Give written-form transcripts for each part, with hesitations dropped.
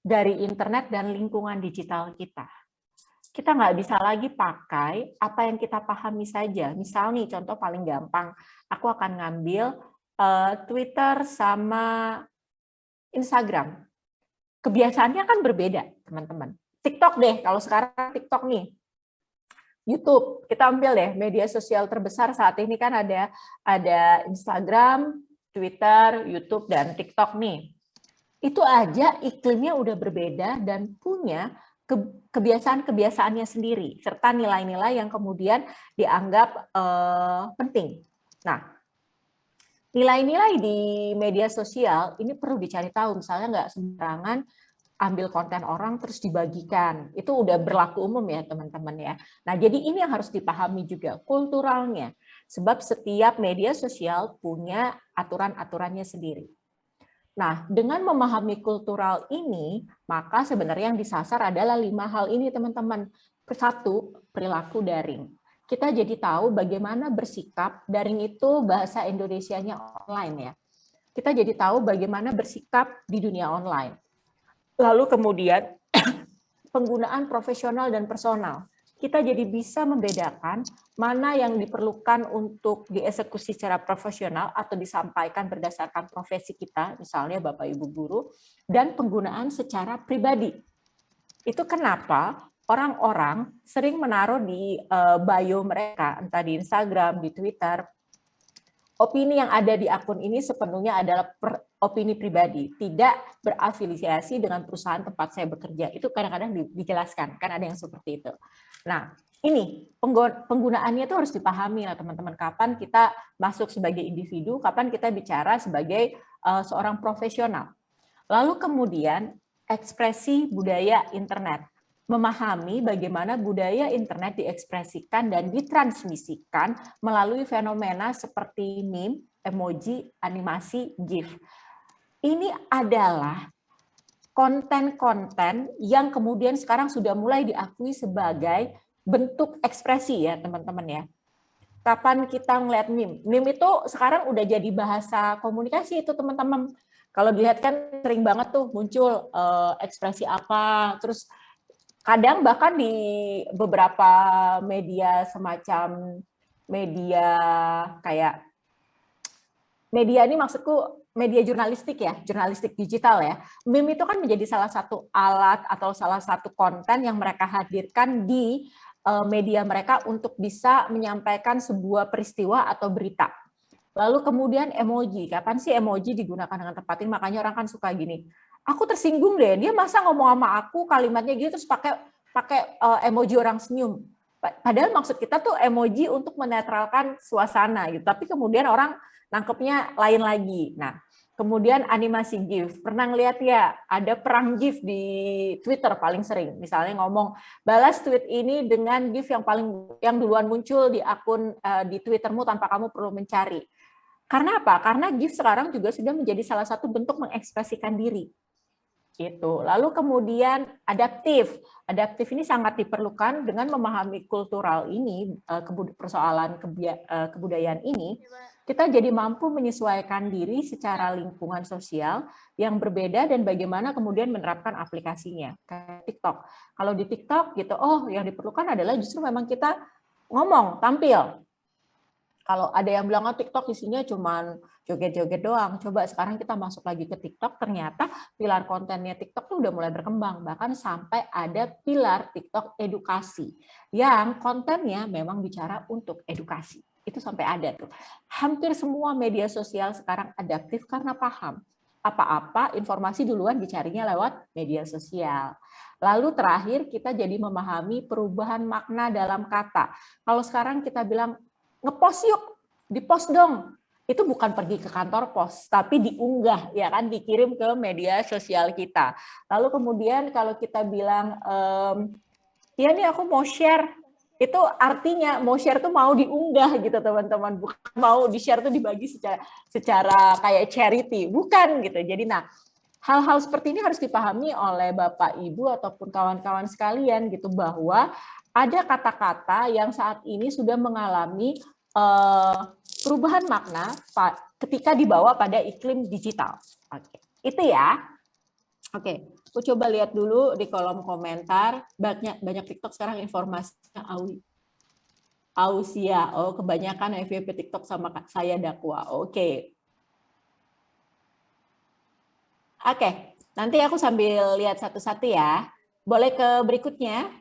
dari internet dan lingkungan digital kita. Kita nggak bisa lagi pakai apa yang kita pahami saja. Misal nih, contoh paling gampang, aku akan ngambil Twitter sama Instagram. Kebiasaannya kan berbeda, teman-teman. TikTok deh, kalau sekarang TikTok nih. YouTube, kita ambil deh media sosial terbesar saat ini kan ada Instagram, Twitter, YouTube, dan TikTok nih. Itu aja iklimnya udah berbeda dan punya kebiasaan-kebiasaannya sendiri, serta nilai-nilai yang kemudian dianggap penting. Nah, nilai-nilai di media sosial ini perlu dicari tahu, misalnya nggak sembarangan ambil konten orang terus dibagikan. Itu udah berlaku umum ya teman-teman ya. Nah, jadi ini yang harus dipahami juga kulturalnya. Sebab setiap media sosial punya aturan-aturannya sendiri. Nah, dengan memahami kultural ini, maka sebenarnya yang disasar adalah 5 hal ini teman-teman. Satu, perilaku daring. Kita jadi tahu bagaimana bersikap, daring itu bahasa Indonesianya online ya. Kita jadi tahu bagaimana bersikap di dunia online. Lalu kemudian penggunaan profesional dan personal. Kita jadi bisa membedakan mana yang diperlukan untuk dieksekusi secara profesional atau disampaikan berdasarkan profesi kita, misalnya Bapak Ibu guru, dan penggunaan secara pribadi. Itu kenapa orang-orang sering menaruh di bio mereka, entah di Instagram, di Twitter, opini yang ada di akun ini sepenuhnya adalah opini pribadi, tidak berafiliasi dengan perusahaan tempat saya bekerja. Itu kadang-kadang dijelaskan, kan ada yang seperti itu. Nah, ini penggunaannya itu harus dipahami lah teman-teman. Kapan kita masuk sebagai individu, kapan kita bicara sebagai seorang profesional. Lalu kemudian ekspresi budaya internet. Memahami bagaimana budaya internet diekspresikan dan ditransmisikan melalui fenomena seperti meme, emoji, animasi, GIF. Ini adalah konten-konten yang kemudian sekarang sudah mulai diakui sebagai bentuk ekspresi ya teman-teman ya. Kapan kita ngeliat meme? Meme itu sekarang udah jadi bahasa komunikasi itu teman-teman. Kalau dilihat kan sering banget tuh muncul ekspresi apa, terus kadang bahkan di beberapa media semacam media kayak media ini maksudku media jurnalistik ya, jurnalistik digital ya. Meme itu kan menjadi salah satu alat atau salah satu konten yang mereka hadirkan di media mereka untuk bisa menyampaikan sebuah peristiwa atau berita. Lalu kemudian emoji, kapan sih emoji digunakan dengan tepat? Makanya orang kan suka gini, aku tersinggung deh, dia masa ngomong sama aku kalimatnya gitu terus pakai emoji orang senyum. Padahal maksud kita tuh emoji untuk menetralkan suasana gitu, tapi kemudian orang nangkepnya lain lagi. Nah, kemudian animasi GIF. Pernah ngeliat ya, ada perang GIF di Twitter paling sering. Misalnya ngomong, balas tweet ini dengan GIF yang duluan muncul di akun di Twittermu tanpa kamu perlu mencari. Karena apa? Karena GIF sekarang juga sudah menjadi salah satu bentuk mengekspresikan diri. Gitu. Lalu kemudian adaptif. Adaptif ini sangat diperlukan dengan memahami kultural ini, persoalan kebudayaan ini, kita jadi mampu menyesuaikan diri secara lingkungan sosial yang berbeda dan bagaimana kemudian menerapkan aplikasinya. Kayak TikTok. Kalau di TikTok gitu, oh yang diperlukan adalah justru memang kita ngomong, tampil. Kalau ada yang bilang TikTok isinya cuman joget-joget doang, coba sekarang kita masuk lagi ke TikTok, ternyata pilar kontennya TikTok tuh udah mulai berkembang, bahkan sampai ada pilar TikTok edukasi, yang kontennya memang bicara untuk edukasi. Itu sampai ada tuh. Hampir semua media sosial sekarang adaptif karena paham. Apa-apa informasi duluan dicarinya lewat media sosial. Lalu terakhir kita jadi memahami perubahan makna dalam kata. Kalau sekarang kita bilang, ngepost yuk, di-post dong. Itu bukan pergi ke kantor pos, tapi diunggah, ya kan, dikirim ke media sosial kita. Lalu kemudian kalau kita bilang, ya nih aku mau share, itu artinya mau share tuh mau diunggah gitu teman-teman, bukan mau di-share tuh dibagi secara kayak charity, bukan gitu. Jadi nah, hal-hal seperti ini harus dipahami oleh Bapak Ibu ataupun kawan-kawan sekalian gitu, bahwa ada kata-kata yang saat ini sudah mengalami perubahan makna ketika dibawa pada iklim digital. Oke. Itu ya. Oke, aku coba lihat dulu di kolom komentar. Banyak TikTok sekarang informasinya Ausia. Oh, kebanyakan FYP TikTok sama saya Dakwa. Oke. Oke, nanti aku sambil lihat satu-satu ya. Boleh ke berikutnya?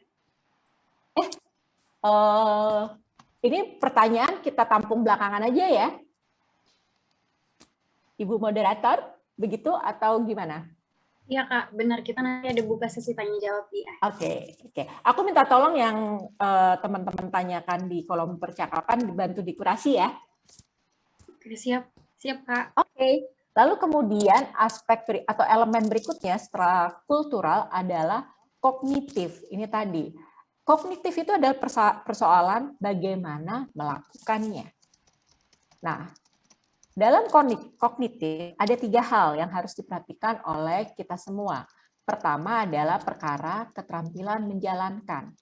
Ini pertanyaan kita tampung belakangan aja ya. Ibu moderator, begitu atau gimana? Iya Kak, benar. Kita nanti ada buka sesi tanya jawab ya. Oke. Aku minta tolong yang teman-teman tanyakan di kolom percakapan dibantu dikurasi ya. Oke, siap Kak. Oke. Lalu kemudian aspek atau elemen berikutnya setelah kultural adalah kognitif. Ini tadi. Kognitif itu adalah persoalan bagaimana melakukannya. Nah, dalam kognitif ada 3 hal yang harus diperhatikan oleh kita semua. Pertama adalah perkara keterampilan menjalankan.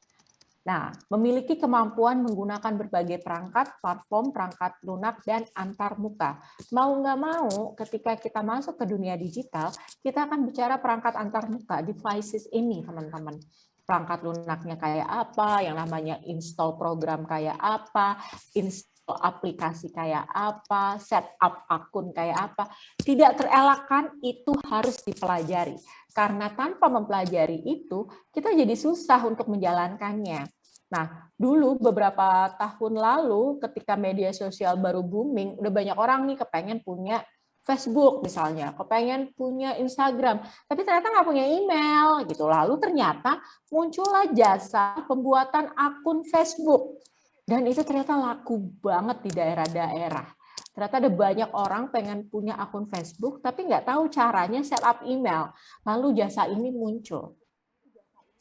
Nah, memiliki kemampuan menggunakan berbagai perangkat, platform, perangkat lunak, dan antarmuka. Mau nggak mau, ketika kita masuk ke dunia digital, kita akan bicara perangkat antarmuka, devices ini, teman-teman. Perangkat lunaknya kayak apa, yang namanya install program kayak apa, install aplikasi kayak apa, setup akun kayak apa. Tidak terelakkan, itu harus dipelajari. Karena tanpa mempelajari itu, kita jadi susah untuk menjalankannya. Nah, dulu beberapa tahun lalu ketika media sosial baru booming, udah banyak orang nih kepengen punya Facebook misalnya, kepengen punya Instagram, tapi ternyata nggak punya email gitu. Lalu ternyata muncullah jasa pembuatan akun Facebook. Dan itu ternyata laku banget di daerah-daerah. Ternyata ada banyak orang pengen punya akun Facebook, tapi nggak tahu caranya setup email. Lalu jasa ini muncul.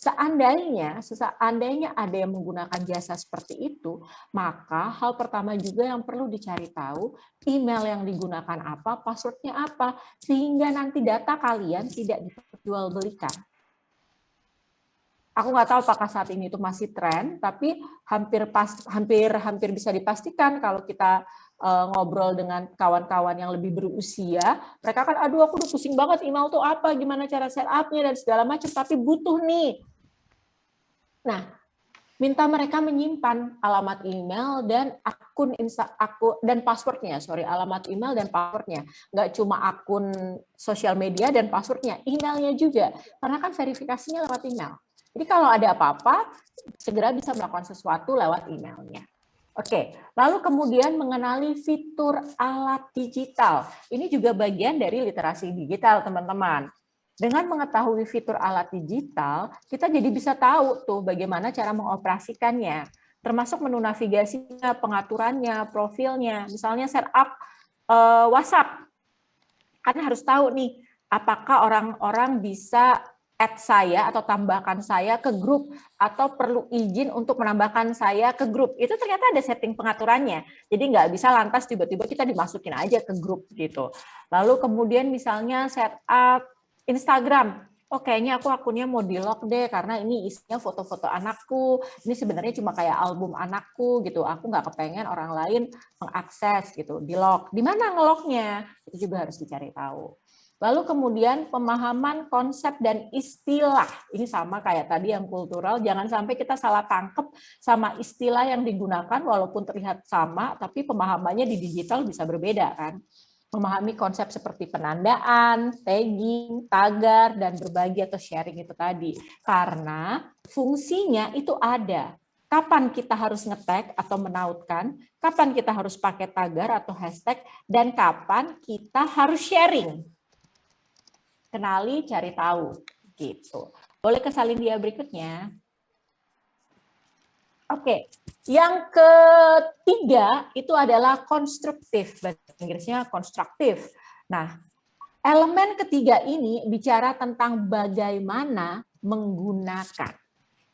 Seandainya ada yang menggunakan jasa seperti itu, maka hal pertama juga yang perlu dicari tahu, email yang digunakan apa, passwordnya apa, sehingga nanti data kalian tidak diperjualbelikan. Aku nggak tahu apakah saat ini itu masih tren, tapi hampir bisa dipastikan kalau kita ngobrol dengan kawan-kawan yang lebih berusia, mereka kan, aduh aku udah pusing banget email tuh apa, gimana cara setupnya dan segala macam, tapi butuh nih. Nah, minta mereka menyimpan alamat email dan dan passwordnya, alamat email dan passwordnya. Nggak cuma akun sosial media dan passwordnya, emailnya juga, karena kan verifikasinya lewat email. Jadi kalau ada apa-apa, segera bisa melakukan sesuatu lewat emailnya. Oke, lalu kemudian mengenali fitur alat digital. Ini juga bagian dari literasi digital, teman-teman. Dengan mengetahui fitur alat digital, kita jadi bisa tahu tuh bagaimana cara mengoperasikannya, termasuk menu navigasinya, pengaturannya, profilnya. Misalnya setup WhatsApp, kan harus tahu nih, apakah orang-orang bisa add saya atau tambahkan saya ke grup atau perlu izin untuk menambahkan saya ke grup. Itu ternyata ada setting pengaturannya. Jadi nggak bisa lantas tiba-tiba kita dimasukin aja ke grup gitu. Lalu kemudian misalnya setup Instagram. Oh kayaknya aku akunnya mau di-lock deh karena ini isinya foto-foto anakku. Ini sebenarnya cuma kayak album anakku gitu. Aku nggak kepengen orang lain mengakses gitu. Di-lock. Di mana nge-locknya? Itu juga harus dicari tahu. Lalu kemudian pemahaman konsep dan istilah. Ini sama kayak tadi yang kultural, jangan sampai kita salah tangkep sama istilah yang digunakan walaupun terlihat sama, tapi pemahamannya di digital bisa berbeda kan. Memahami konsep seperti penandaan, tagging, tagar, dan berbagi atau sharing itu tadi. Karena fungsinya itu ada. Kapan kita harus nge-tag atau menautkan, kapan kita harus pakai tagar atau hashtag, dan kapan kita harus sharing. Kenali, cari tahu, gitu. Boleh ke salin dia berikutnya. Oke, yang ketiga itu adalah konstruktif, bahasa Inggrisnya konstruktif. Nah, elemen ketiga ini bicara tentang bagaimana menggunakan.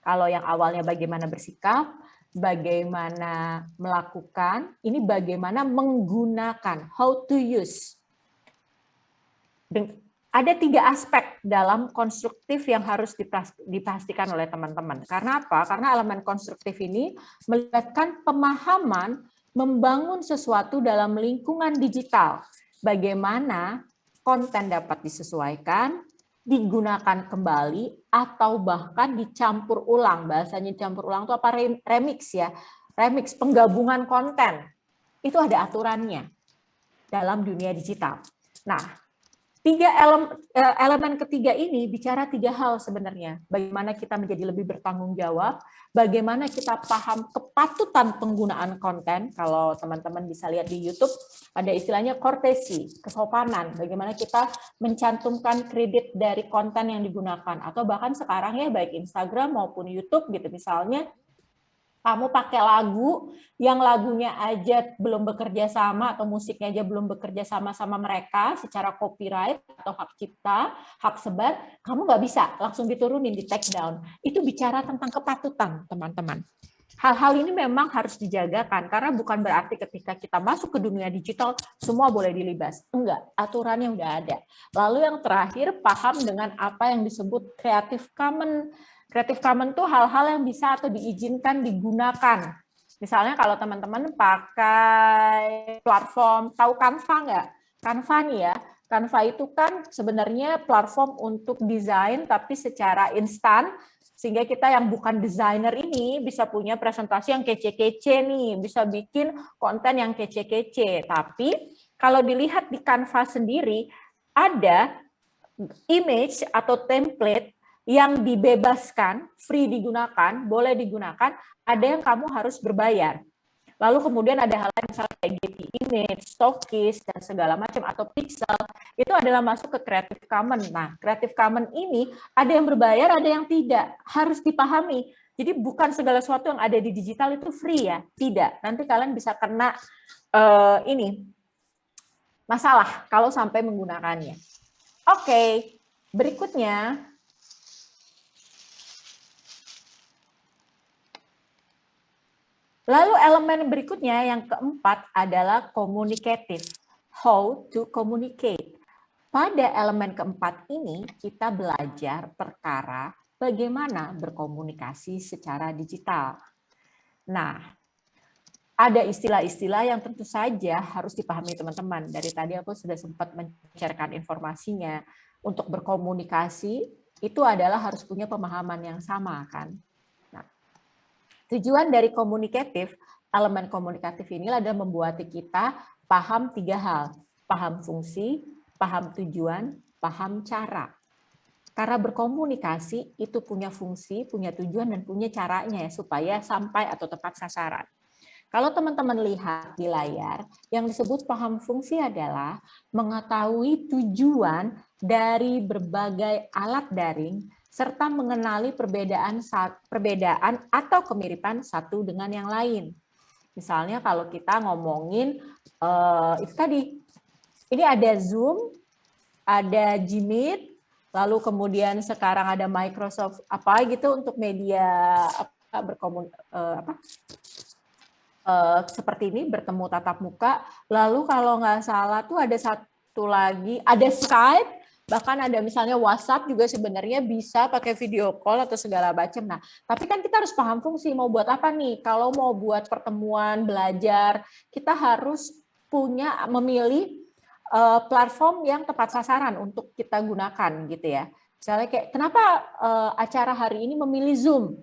Kalau yang awalnya bagaimana bersikap, bagaimana melakukan, ini bagaimana menggunakan, how to use. Ada 3 aspek dalam konstruktif yang harus dipastikan oleh teman-teman. Karena apa? Karena elemen konstruktif ini melibatkan pemahaman membangun sesuatu dalam lingkungan digital. Bagaimana konten dapat disesuaikan, digunakan kembali, atau bahkan dicampur ulang. Bahasanya dicampur ulang itu apa? Remix ya. Remix, penggabungan konten. Itu ada aturannya dalam dunia digital. Nah, elemen ketiga ini bicara 3 hal sebenarnya. Bagaimana kita menjadi lebih bertanggung jawab, bagaimana kita paham kepatutan penggunaan konten. Kalau teman-teman bisa lihat di YouTube, ada istilahnya courtesy, kesopanan. Bagaimana kita mencantumkan kredit dari konten yang digunakan. Atau bahkan sekarang ya, baik Instagram maupun YouTube gitu misalnya, kamu pakai lagu yang lagunya aja belum bekerja sama atau musiknya aja belum bekerja sama mereka secara copyright atau hak cipta, hak sebar, kamu nggak bisa langsung diturunin, di take down. Itu bicara tentang kepatutan, teman-teman. Hal-hal ini memang harus dijagakan, karena bukan berarti ketika kita masuk ke dunia digital, semua boleh dilibas. Enggak, aturannya udah ada. Lalu yang terakhir, paham dengan apa yang disebut Creative Commons. Creative Commons itu hal-hal yang bisa atau diizinkan digunakan. Misalnya kalau teman-teman pakai platform, tahu Canva nggak? Canva nih ya, Canva itu kan sebenarnya platform untuk desain tapi secara instan, sehingga kita yang bukan desainer ini bisa punya presentasi yang kece-kece nih, bisa bikin konten yang kece-kece. Tapi kalau dilihat di Canva sendiri, ada image atau template yang dibebaskan, free digunakan, boleh digunakan, ada yang kamu harus berbayar. Lalu kemudian ada hal lain misalnya kayak Getty Image, Stockist, dan segala macam, atau Pixel, itu adalah masuk ke Creative Commons. Nah, Creative Commons ini ada yang berbayar, ada yang tidak. Harus dipahami. Jadi bukan segala sesuatu yang ada di digital itu free ya, tidak. Nanti kalian bisa kena masalah kalau sampai menggunakannya. Oke, berikutnya. Lalu elemen berikutnya yang keempat adalah communicative. How to communicate. Pada elemen keempat ini kita belajar perkara bagaimana berkomunikasi secara digital. Nah, ada istilah-istilah yang tentu saja harus dipahami teman-teman. Dari tadi aku sudah sempat menceritakan informasinya. Untuk berkomunikasi itu adalah harus punya pemahaman yang sama kan. Tujuan dari komunikatif, elemen komunikatif inilah adalah membuat kita paham 3 hal. Paham fungsi, paham tujuan, paham cara. Karena berkomunikasi itu punya fungsi, punya tujuan, dan punya caranya ya, supaya sampai atau tepat sasaran. Kalau teman-teman lihat di layar, yang disebut paham fungsi adalah mengetahui tujuan dari berbagai alat daring, serta mengenali perbedaan atau kemiripan satu dengan yang lain. Misalnya kalau kita ngomongin itu tadi, ini ada Zoom, ada Gmeet, lalu kemudian sekarang ada Microsoft apa gitu untuk media seperti ini, bertemu tatap muka. Lalu kalau nggak salah tuh ada satu lagi, ada Skype. Bahkan ada misalnya WhatsApp juga sebenarnya bisa pakai video call atau segala macam. Nah, tapi kan kita harus paham fungsi mau buat apa nih. Kalau mau buat pertemuan, belajar, kita harus memilih platform yang tepat sasaran untuk kita gunakan gitu ya. Misalnya kayak kenapa acara hari ini memilih Zoom?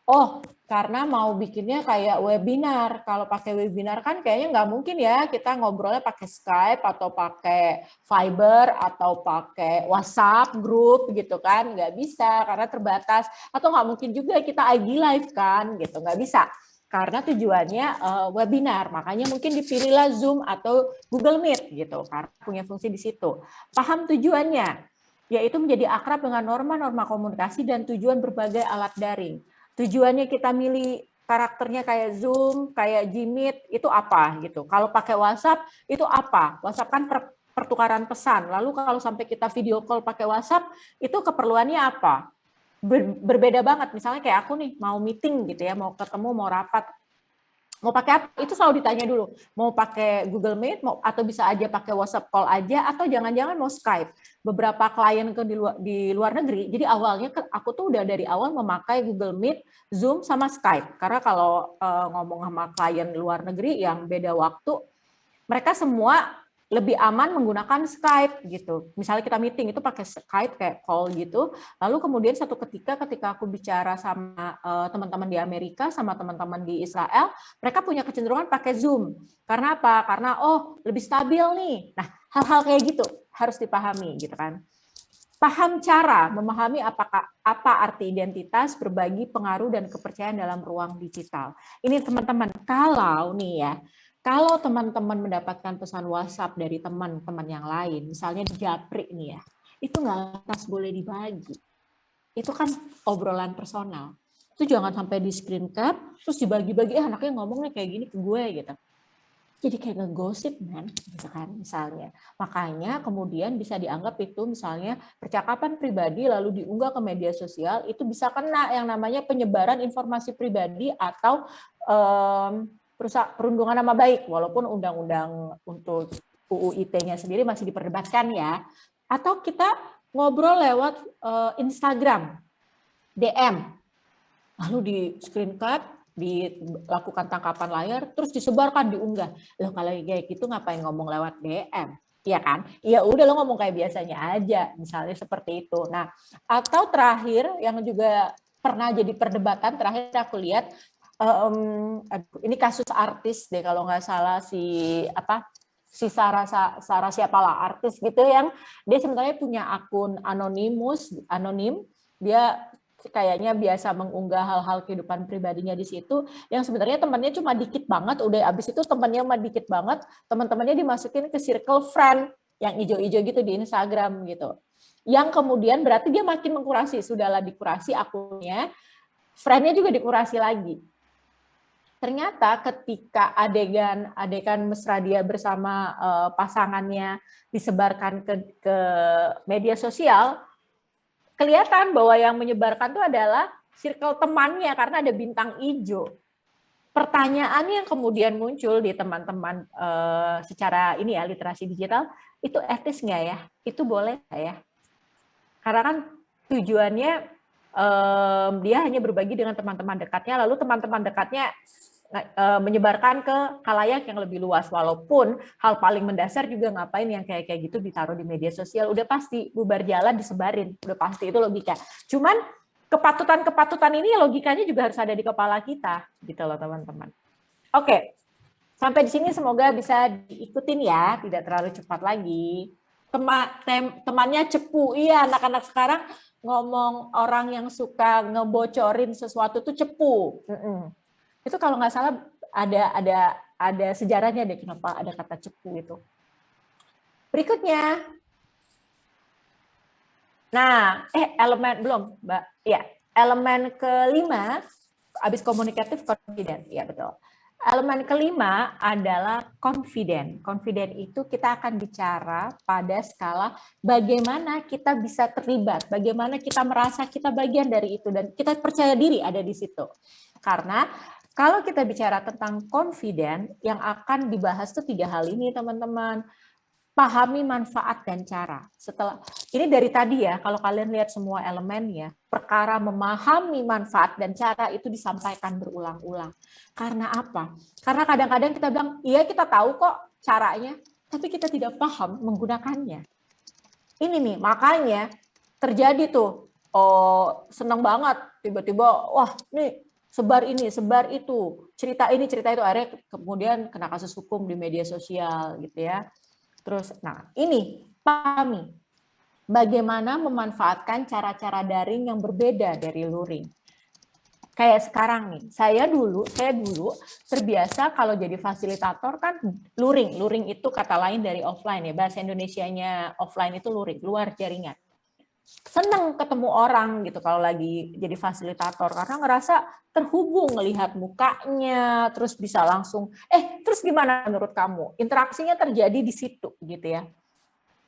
Oh, karena mau bikinnya kayak webinar. Kalau pakai webinar kan kayaknya nggak mungkin ya kita ngobrolnya pakai Skype atau pakai Viber atau pakai WhatsApp grup gitu kan. Nggak bisa karena terbatas. Atau nggak mungkin juga kita IG live kan gitu. Nggak bisa. Karena tujuannya webinar. Makanya mungkin dipilihlah Zoom atau Google Meet gitu. Karena punya fungsi di situ. Paham tujuannya, yaitu menjadi akrab dengan norma-norma komunikasi dan tujuan berbagai alat daring. Tujuannya kita milih karakternya kayak Zoom, kayak Gmeet, itu apa gitu. Kalau pakai WhatsApp, itu apa? WhatsApp kan pertukaran pesan. Lalu kalau sampai kita video call pakai WhatsApp, itu keperluannya apa? Berbeda banget. Misalnya kayak aku nih, mau meeting gitu ya, mau ketemu, mau rapat. Mau pakai apa? Itu selalu ditanya dulu. Mau pakai Google Meet, atau bisa aja pakai WhatsApp call aja, atau jangan-jangan mau Skype. Beberapa klien di luar negeri, jadi awalnya aku tuh udah dari awal memakai Google Meet, Zoom, sama Skype. Karena kalau ngomong sama klien luar negeri yang beda waktu, mereka semua lebih aman menggunakan Skype gitu. Misalnya kita meeting itu pakai Skype kayak call gitu. Lalu kemudian satu ketika aku bicara sama teman-teman di Amerika sama teman-teman di Israel, mereka punya kecenderungan pakai Zoom. Karena apa? Karena lebih stabil nih. Nah, hal-hal kayak gitu harus dipahami gitu kan. Paham cara memahami apa arti identitas, berbagi pengaruh dan kepercayaan dalam ruang digital. Ini teman-teman, kalau teman-teman mendapatkan pesan WhatsApp dari teman-teman yang lain, misalnya di Japri nih ya, itu nggak lantas boleh dibagi. Itu kan obrolan personal. Itu jangan sampai di screen cap, terus dibagi-bagi, anaknya ngomongnya kayak gini ke gue gitu. Jadi kayak ngegosip man, gitu kan misalnya. Makanya kemudian bisa dianggap itu misalnya percakapan pribadi lalu diunggah ke media sosial, itu bisa kena yang namanya penyebaran informasi pribadi atau perundungan nama baik, walaupun undang-undang untuk UU ITE-nya sendiri masih diperdebatkan ya. Atau kita ngobrol lewat Instagram, DM, lalu di screen cap, dilakukan tangkapan layar, terus disebarkan, diunggah. Loh kalau kayak gitu ngapain ngomong lewat DM? Iya kan? Ya udah lo ngomong kayak biasanya aja, misalnya seperti itu. Nah, atau terakhir yang juga pernah jadi perdebatan, terakhir aku lihat, ini kasus artis deh kalau nggak salah si Sarah siapalah artis gitu yang dia sebenarnya punya akun anonim, dia kayaknya biasa mengunggah hal-hal kehidupan pribadinya di situ yang sebenarnya temannya cuma dikit banget, udah abis itu temannya cuma dikit banget, teman-temannya dimasukin ke circle friend yang ijo-ijo gitu di Instagram gitu. Yang kemudian berarti dia makin mengkurasi, sudahlah dikurasi akunnya, friend-nya juga dikurasi lagi. Ternyata ketika adegan mesra dia bersama pasangannya disebarkan ke media sosial, kelihatan bahwa yang menyebarkan itu adalah circle temannya karena ada bintang hijau. Pertanyaan yang kemudian muncul di teman-teman secara ini ya literasi digital, itu etis nggak ya? Itu boleh nggak ya? Karena kan tujuannya dia hanya berbagi dengan teman-teman dekatnya, lalu teman-teman dekatnya menyebarkan ke khalayak yang lebih luas, walaupun hal paling mendasar juga ngapain yang kayak gitu ditaruh di media sosial, udah pasti bubar jalan disebarin, udah pasti itu logika. Cuman kepatutan ini logikanya juga harus ada di kepala kita gitu loh teman-teman. Oke, sampai di sini semoga bisa diikutin ya, tidak terlalu cepat lagi. Temannya cepu, iya anak-anak sekarang ngomong orang yang suka ngebocorin sesuatu tuh cepu. Itu kalau nggak salah ada sejarahnya deh kenapa ada kata cepu itu. Berikutnya. Nah, elemen belum, Mbak. Ya, elemen kelima habis komunikatif confident. Ya, betul. Elemen kelima adalah confident. Confident itu kita akan bicara pada skala bagaimana kita bisa terlibat, bagaimana kita merasa kita bagian dari itu dan kita percaya diri ada di situ. Karena kalau kita bicara tentang confident, yang akan dibahas itu 3 hal ini, teman-teman. Pahami manfaat dan cara. Setelah ini dari tadi ya, kalau kalian lihat semua elemennya, perkara memahami manfaat dan cara itu disampaikan berulang-ulang. Karena apa? Karena kadang-kadang kita bilang, iya kita tahu kok caranya, tapi kita tidak paham menggunakannya. Ini nih, makanya terjadi tuh, seneng banget, tiba-tiba, wah nih, sebar ini, sebar itu, cerita ini, cerita itu, akhirnya kemudian kena kasus hukum di media sosial gitu ya. Terus, nah ini pahami bagaimana memanfaatkan cara-cara daring yang berbeda dari luring. Kayak sekarang nih, saya dulu terbiasa kalau jadi fasilitator kan luring. Luring itu kata lain dari offline ya, bahasa Indonesianya offline itu luring, luar jaringan. Seneng ketemu orang gitu kalau lagi jadi fasilitator karena ngerasa terhubung melihat mukanya, terus bisa langsung terus gimana menurut kamu? Interaksinya terjadi di situ gitu ya.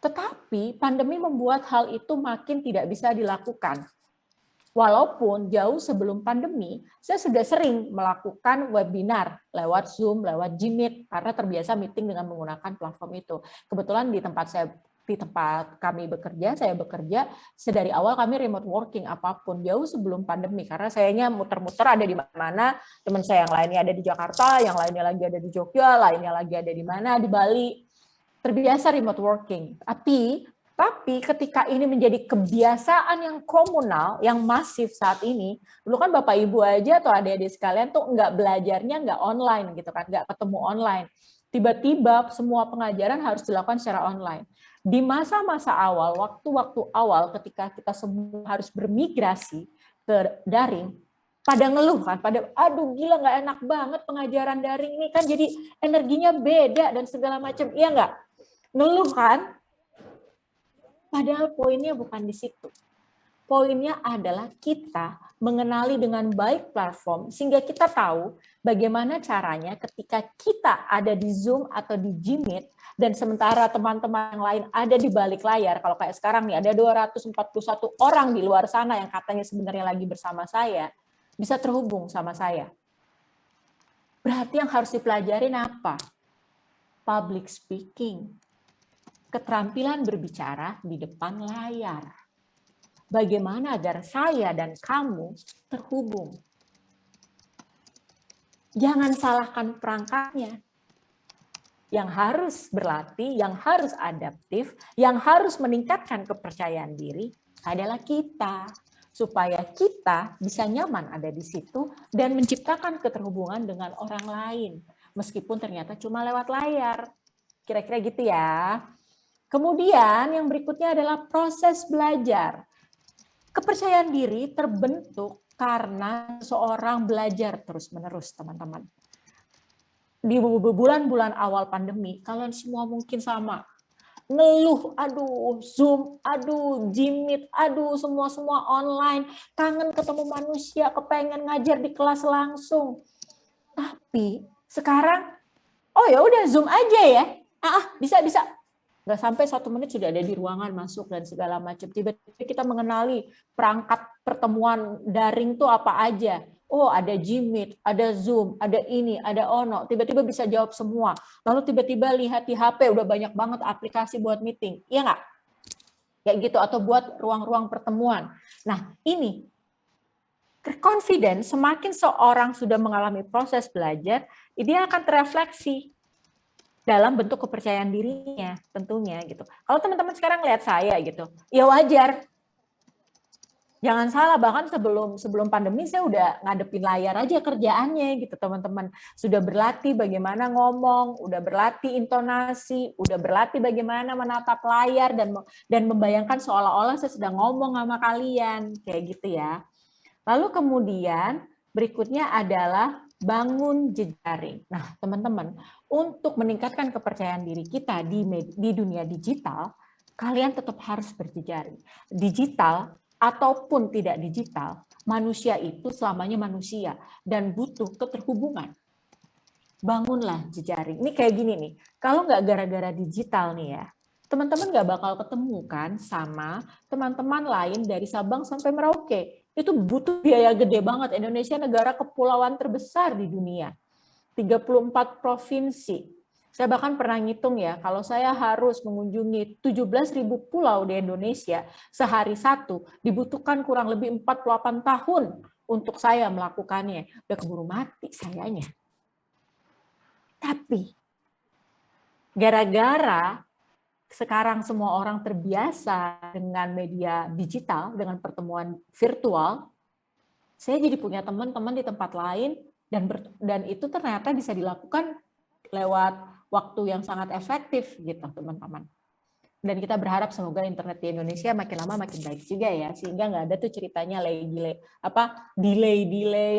Tetapi pandemi membuat hal itu makin tidak bisa dilakukan. Walaupun jauh sebelum pandemi, saya sudah sering melakukan webinar lewat Zoom, lewat Gmeet karena terbiasa meeting dengan menggunakan platform itu. Kebetulan di tempat kami bekerja, saya bekerja sedari awal kami remote working apapun jauh sebelum pandemi karena sayanya muter-muter ada di mana, teman saya yang lainnya ada di Jakarta, yang lainnya lagi ada di Jogja, lainnya lagi ada di mana di Bali. terbiasa remote working. Tapi ketika ini menjadi kebiasaan yang komunal, yang masif saat ini, dulu kan Bapak Ibu aja atau adik-adik sekalian tuh nggak belajarnya nggak online gitu kan, nggak ketemu online. Tiba-tiba semua pengajaran harus dilakukan secara online. Di masa-masa awal, waktu-waktu awal ketika kita semua harus bermigrasi ke daring, pada ngeluh kan, pada aduh gila nggak enak banget pengajaran daring ini kan jadi energinya beda dan segala macam, iya nggak? Ngeluh kan? Padahal poinnya bukan di situ. Poinnya adalah kita mengenali dengan baik platform sehingga kita tahu bagaimana caranya ketika kita ada di Zoom atau di Jimit dan sementara teman-teman yang lain ada di balik layar. Kalau kayak sekarang nih ada 241 orang di luar sana yang katanya sebenarnya lagi bersama saya, bisa terhubung sama saya. Berarti yang harus dipelajarin apa? Public speaking. Keterampilan berbicara di depan layar. Bagaimana agar saya dan kamu terhubung. Jangan salahkan perangkatnya. Yang harus berlatih, yang harus adaptif, yang harus meningkatkan kepercayaan diri adalah kita. Supaya kita bisa nyaman ada di situ dan menciptakan keterhubungan dengan orang lain. Meskipun ternyata cuma lewat layar. Kira-kira gitu ya. Kemudian yang berikutnya adalah proses belajar. Kepercayaan diri terbentuk karena seorang belajar terus-menerus, teman-teman. Di bulan-bulan awal pandemi, kalian semua mungkin sama. Ngeluh, aduh, Zoom, aduh, Jimit, aduh, semua online. Kangen ketemu manusia, kepengen ngajar di kelas langsung. Tapi sekarang, oh ya udah Zoom aja ya. Bisa. Nggak sampai 1 menit sudah ada di ruangan masuk dan segala macam. Tiba-tiba kita mengenali perangkat pertemuan daring itu apa aja. Oh ada Jimit, ada Zoom, ada ini, ada Ono. Tiba-tiba bisa jawab semua. Lalu tiba-tiba lihat di HP udah banyak banget aplikasi buat meeting. Iya nggak? Kayak gitu, atau buat ruang-ruang pertemuan. Nah ini, confidence semakin seorang sudah mengalami proses belajar, dia akan terefleksi dalam bentuk kepercayaan dirinya tentunya gitu. Kalau teman-teman sekarang lihat saya gitu, ya wajar. Jangan salah, bahkan sebelum pandemi saya udah ngadepin layar aja kerjaannya gitu teman-teman. Sudah berlatih bagaimana ngomong, udah berlatih intonasi, udah berlatih bagaimana menatap layar dan membayangkan seolah-olah saya sedang ngomong sama kalian kayak gitu ya. Lalu kemudian berikutnya adalah bangun jejaring. Nah, teman-teman, untuk meningkatkan kepercayaan diri kita di dunia digital, kalian tetap harus berjejaring. Digital ataupun tidak digital, manusia itu selamanya manusia dan butuh keterhubungan. Bangunlah jejaring. Ini kayak gini nih, kalau nggak gara-gara digital nih ya, teman-teman nggak bakal ketemu kan sama teman-teman lain dari Sabang sampai Merauke. Itu butuh biaya gede banget. Indonesia negara kepulauan terbesar di dunia. 34 provinsi. Saya bahkan pernah ngitung ya, kalau saya harus mengunjungi 17.000 pulau di Indonesia sehari satu, dibutuhkan kurang lebih 48 tahun untuk saya melakukannya. Udah keburu mati sayanya. Tapi, gara-gara sekarang semua orang terbiasa dengan media digital, dengan pertemuan virtual, saya jadi punya teman-teman di tempat lain dan itu ternyata bisa dilakukan lewat waktu yang sangat efektif gitu teman-teman. Dan kita berharap semoga internet di Indonesia makin lama makin baik juga ya, sehingga nggak ada tuh ceritanya delay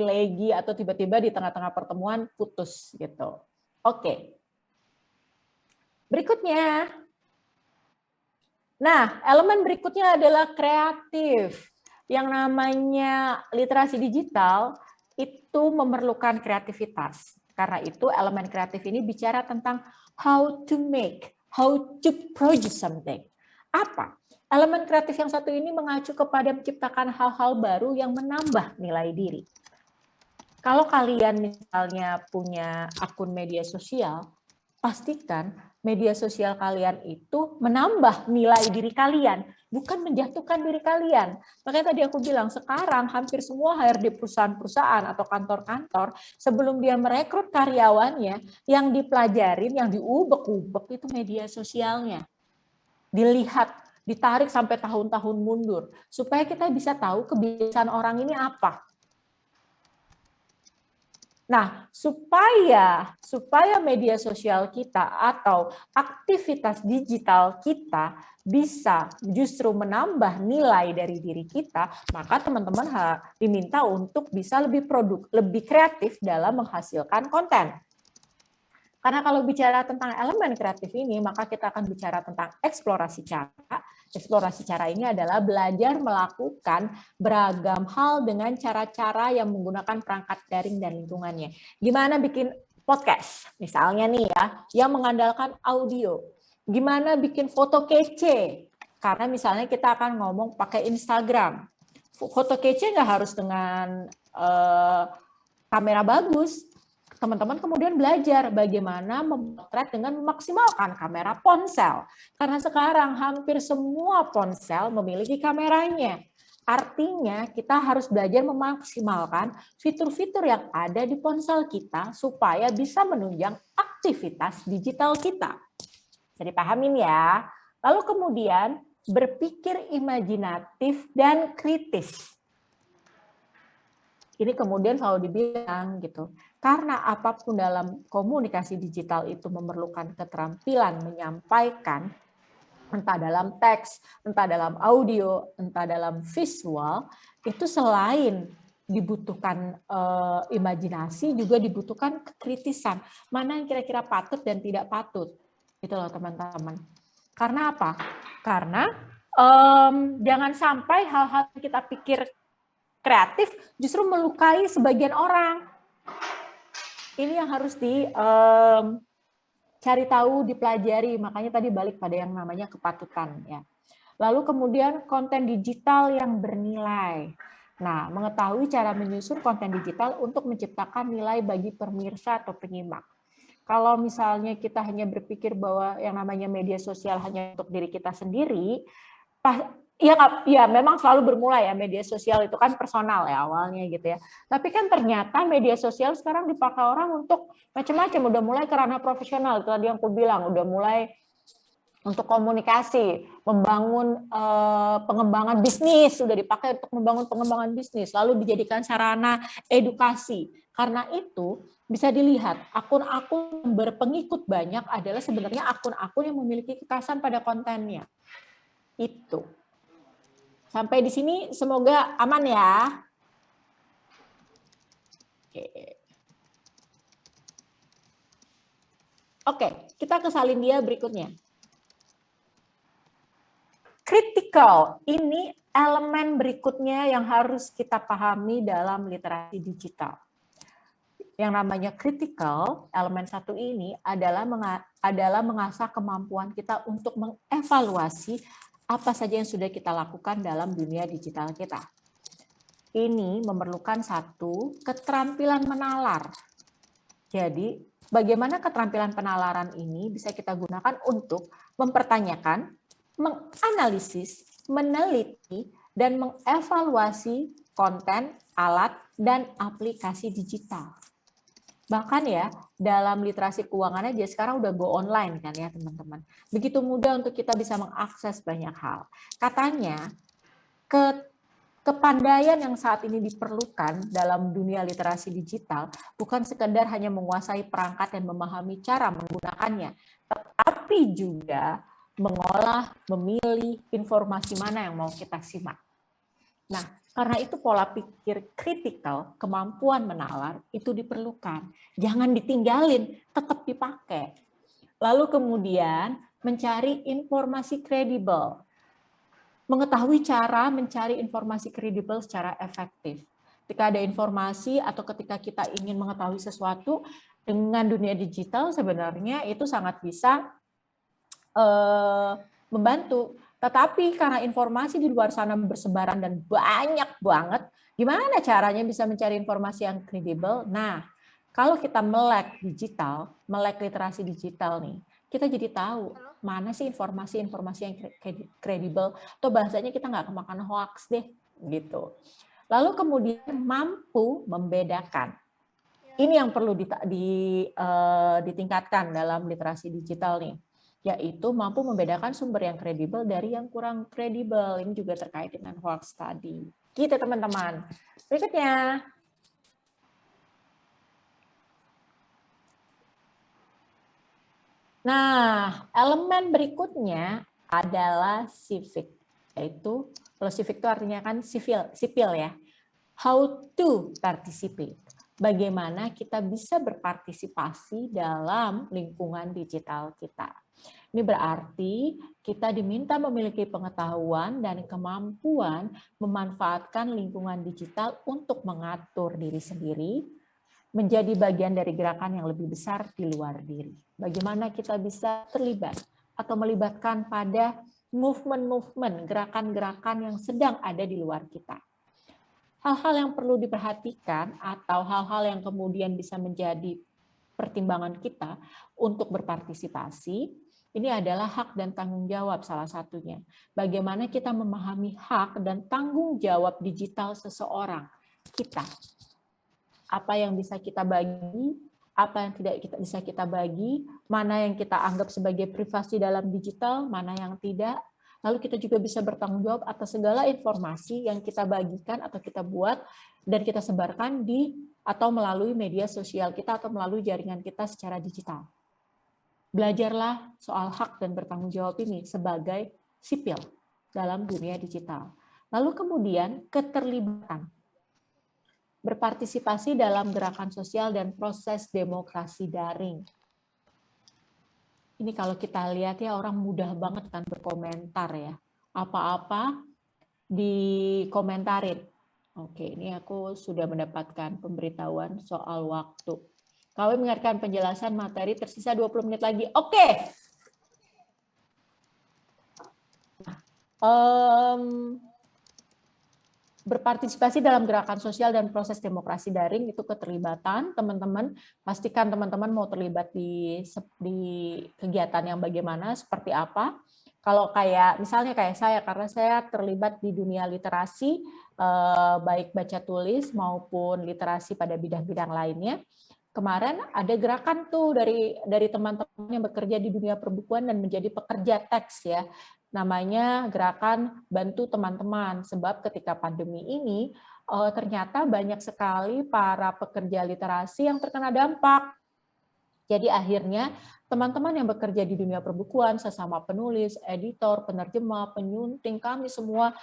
lagi atau tiba-tiba di tengah-tengah pertemuan putus gitu. Oke. Berikutnya. Nah, elemen berikutnya adalah kreatif. Yang namanya literasi digital itu memerlukan kreativitas. Karena itu elemen kreatif ini bicara tentang how to make, how to produce something. Apa? Elemen kreatif yang satu ini mengacu kepada menciptakan hal-hal baru yang menambah nilai diri. Kalau kalian misalnya punya akun media sosial, pastikan media sosial kalian itu menambah nilai diri kalian, bukan menjatuhkan diri kalian. Makanya tadi aku bilang, sekarang hampir semua HRD perusahaan-perusahaan atau kantor-kantor, sebelum dia merekrut karyawannya, yang dipelajarin, yang diubek-ubek itu media sosialnya. Dilihat, ditarik sampai tahun-tahun mundur, supaya kita bisa tahu kebiasaan orang ini apa. Nah, supaya media sosial kita atau aktivitas digital kita bisa justru menambah nilai dari diri kita, maka teman-teman diminta untuk bisa lebih kreatif dalam menghasilkan konten. Karena kalau bicara tentang elemen kreatif ini, maka kita akan bicara tentang eksplorasi cara. Eksplorasi cara ini adalah belajar melakukan beragam hal dengan cara-cara yang menggunakan perangkat daring dan lingkungannya. Gimana bikin podcast, misalnya nih ya, yang mengandalkan audio. Gimana bikin foto kece, karena misalnya kita akan ngomong pakai Instagram. Foto kece nggak harus dengan kamera bagus. Teman-teman kemudian belajar bagaimana memotret dengan memaksimalkan kamera ponsel. Karena sekarang hampir semua ponsel memiliki kameranya. Artinya kita harus belajar memaksimalkan fitur-fitur yang ada di ponsel kita supaya bisa menunjang aktivitas digital kita. Jadi pahamin ya. Lalu kemudian berpikir imajinatif dan kritis. Ini kemudian selalu dibilang gitu. Karena apapun dalam komunikasi digital itu memerlukan keterampilan menyampaikan, entah dalam teks, entah dalam audio, entah dalam visual, itu selain dibutuhkan imajinasi, juga dibutuhkan kekritisan. Mana yang kira-kira patut dan tidak patut. Gitu loh teman-teman. Karena apa? Karena jangan sampai hal-hal yang kita pikir kreatif justru melukai sebagian orang. Ini yang harus dicari tahu, dipelajari. Makanya tadi balik pada yang namanya kepatutan. Ya. Lalu kemudian konten digital yang bernilai. Nah, mengetahui cara menyusun konten digital untuk menciptakan nilai bagi pemirsa atau penyimak. Kalau misalnya kita hanya berpikir bahwa yang namanya media sosial hanya untuk diri kita sendiri, ya memang selalu bermula ya, media sosial itu kan personal ya awalnya gitu ya. Tapi kan ternyata media sosial sekarang dipakai orang untuk macam-macam, udah mulai ke ranah profesional, itu tadi yang aku bilang, udah mulai untuk komunikasi, membangun pengembangan bisnis, sudah dipakai untuk membangun pengembangan bisnis, lalu dijadikan sarana edukasi. Karena itu bisa dilihat akun-akun yang berpengikut banyak adalah sebenarnya akun-akun yang memiliki kekhasan pada kontennya. Itu. Sampai di sini semoga aman ya. Oke, kita ke salin dia berikutnya. Critical, ini elemen berikutnya yang harus kita pahami dalam literasi digital. Yang namanya critical, elemen satu ini adalah mengasah kemampuan kita untuk mengevaluasi apa saja yang sudah kita lakukan dalam dunia digital kita. Ini memerlukan satu keterampilan menalar. Jadi, bagaimana keterampilan penalaran ini bisa kita gunakan untuk mempertanyakan, menganalisis, meneliti, dan mengevaluasi konten, alat, dan aplikasi digital. Bahkan ya, dalam literasi keuangan aja sekarang udah go online kan ya teman-teman. Begitu mudah untuk kita bisa mengakses banyak hal. Katanya, kepandaian yang saat ini diperlukan dalam dunia literasi digital bukan sekedar hanya menguasai perangkat dan memahami cara menggunakannya, tetapi juga mengolah, memilih informasi mana yang mau kita simak. Nah, karena itu pola pikir kritikal, kemampuan menalar itu diperlukan. Jangan ditinggalin, tetap dipakai. Lalu kemudian mencari informasi kredibel. Mengetahui cara mencari informasi kredibel secara efektif. Ketika ada informasi atau ketika kita ingin mengetahui sesuatu dengan dunia digital, sebenarnya itu sangat bisa membantu. Tetapi karena informasi di luar sana bersebaran dan banyak banget, gimana caranya bisa mencari informasi yang kredibel? Nah, Kalau kita melek digital, melek literasi digital nih, kita jadi tahu mana sih informasi-informasi yang kredibel, atau bahasanya kita nggak kemakan hoax deh, gitu. Lalu kemudian mampu membedakan. Ini yang perlu ditingkatkan dalam literasi digital nih, yaitu mampu membedakan sumber yang kredibel dari yang kurang kredibel. Ini juga terkait dengan hoax tadi. Gitu teman-teman. Berikutnya. Nah, elemen berikutnya adalah civic, yaitu kalau civic itu artinya kan sipil ya. How to participate. Bagaimana kita bisa berpartisipasi dalam lingkungan digital kita. Ini berarti kita diminta memiliki pengetahuan dan kemampuan memanfaatkan lingkungan digital untuk mengatur diri sendiri, menjadi bagian dari gerakan yang lebih besar di luar diri. Bagaimana kita bisa terlibat atau melibatkan pada movement-movement, gerakan-gerakan yang sedang ada di luar kita. Hal-hal yang perlu diperhatikan atau hal-hal yang kemudian bisa menjadi pertimbangan kita untuk berpartisipasi, ini adalah hak dan tanggung jawab salah satunya. Bagaimana kita memahami hak dan tanggung jawab digital seseorang, kita. Apa yang bisa kita bagi, apa yang tidak bisa kita bagi, mana yang kita anggap sebagai privasi dalam digital, mana yang tidak. Lalu kita juga bisa bertanggung jawab atas segala informasi yang kita bagikan atau kita buat dan kita sebarkan di atau melalui media sosial kita atau melalui jaringan kita secara digital. Belajarlah soal hak dan bertanggung jawab ini sebagai sipil dalam dunia digital. Lalu kemudian keterlibatan. Berpartisipasi dalam gerakan sosial dan proses demokrasi daring. Ini kalau kita lihat ya orang mudah banget kan berkomentar ya. Apa-apa dikomentarin. Oke, ini aku sudah mendapatkan pemberitahuan soal waktu. Kami mendengarkan penjelasan materi tersisa 20 menit lagi. Oke. Berpartisipasi dalam gerakan sosial dan proses demokrasi daring itu keterlibatan teman-teman. Pastikan teman-teman mau terlibat di kegiatan yang bagaimana, seperti apa. Kalau kayak misalnya kayak saya, karena saya terlibat di dunia literasi, baik baca tulis maupun literasi pada bidang-bidang lainnya. Kemarin ada gerakan tuh dari teman-teman yang bekerja di dunia perbukuan dan menjadi pekerja teks ya. Namanya gerakan bantu teman-teman, sebab ketika pandemi ini ternyata banyak sekali para pekerja literasi yang terkena dampak. Jadi akhirnya teman-teman yang bekerja di dunia perbukuan, sesama penulis, editor, penerjemah, penyunting, kami semua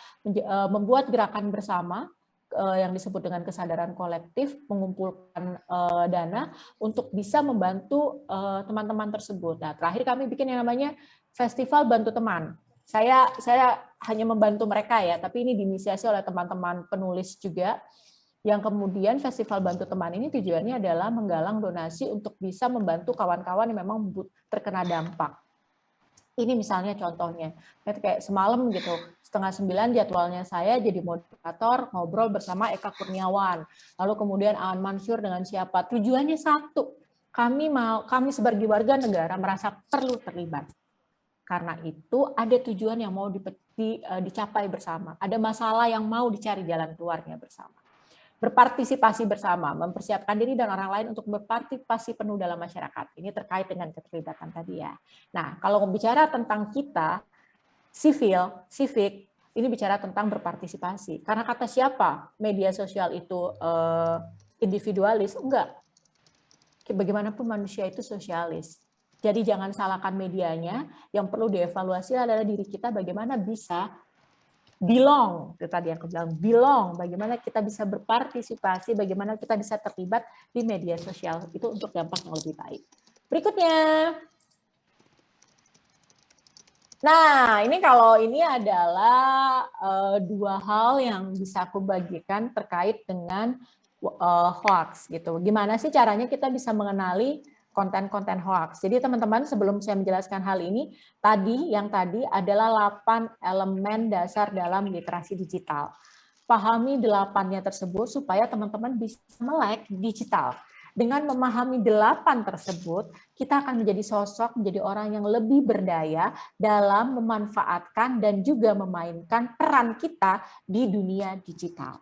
membuat gerakan bersama yang disebut dengan kesadaran kolektif, mengumpulkan dana untuk bisa membantu teman-teman tersebut. Nah, terakhir kami bikin yang namanya Festival Bantu Teman. Saya hanya membantu mereka ya, tapi ini diinisiasi oleh teman-teman penulis juga, yang kemudian Festival Bantu Teman ini tujuannya adalah menggalang donasi untuk bisa membantu kawan-kawan yang memang terkena dampak. Ini misalnya contohnya, kayak semalam gitu, 8:30 jadwalnya saya jadi moderator ngobrol bersama Eka Kurniawan, lalu kemudian Aan Mansur dengan siapa. Tujuannya satu, kami sebagai warga negara merasa perlu terlibat. Karena itu ada tujuan yang mau dicapai bersama, ada masalah yang mau dicari jalan keluarnya bersama. Berpartisipasi bersama, mempersiapkan diri dan orang lain untuk berpartisipasi penuh dalam masyarakat. Ini terkait dengan keterlibatan tadi ya. Nah, kalau bicara tentang kita, civic, ini bicara tentang berpartisipasi. Karena kata siapa media sosial itu individualis? Enggak. Bagaimanapun manusia itu sosialis. Jadi jangan salahkan medianya, yang perlu dievaluasi adalah diri kita bagaimana bisa belong, itu tadi aku bilang belong, bagaimana kita bisa berpartisipasi, bagaimana kita bisa terlibat di media sosial, itu untuk dampak yang lebih baik. Berikutnya. Nah, ini adalah dua hal yang bisa aku bagikan terkait dengan hoax gitu. Gimana sih caranya kita bisa mengenali konten-konten hoax. Jadi teman-teman, sebelum saya menjelaskan hal ini, yang tadi adalah 8 elemen dasar dalam literasi digital. Pahami 8-nya tersebut supaya teman-teman bisa melek digital. Dengan memahami 8 tersebut, kita akan menjadi sosok, menjadi orang yang lebih berdaya dalam memanfaatkan dan juga memainkan peran kita di dunia digital.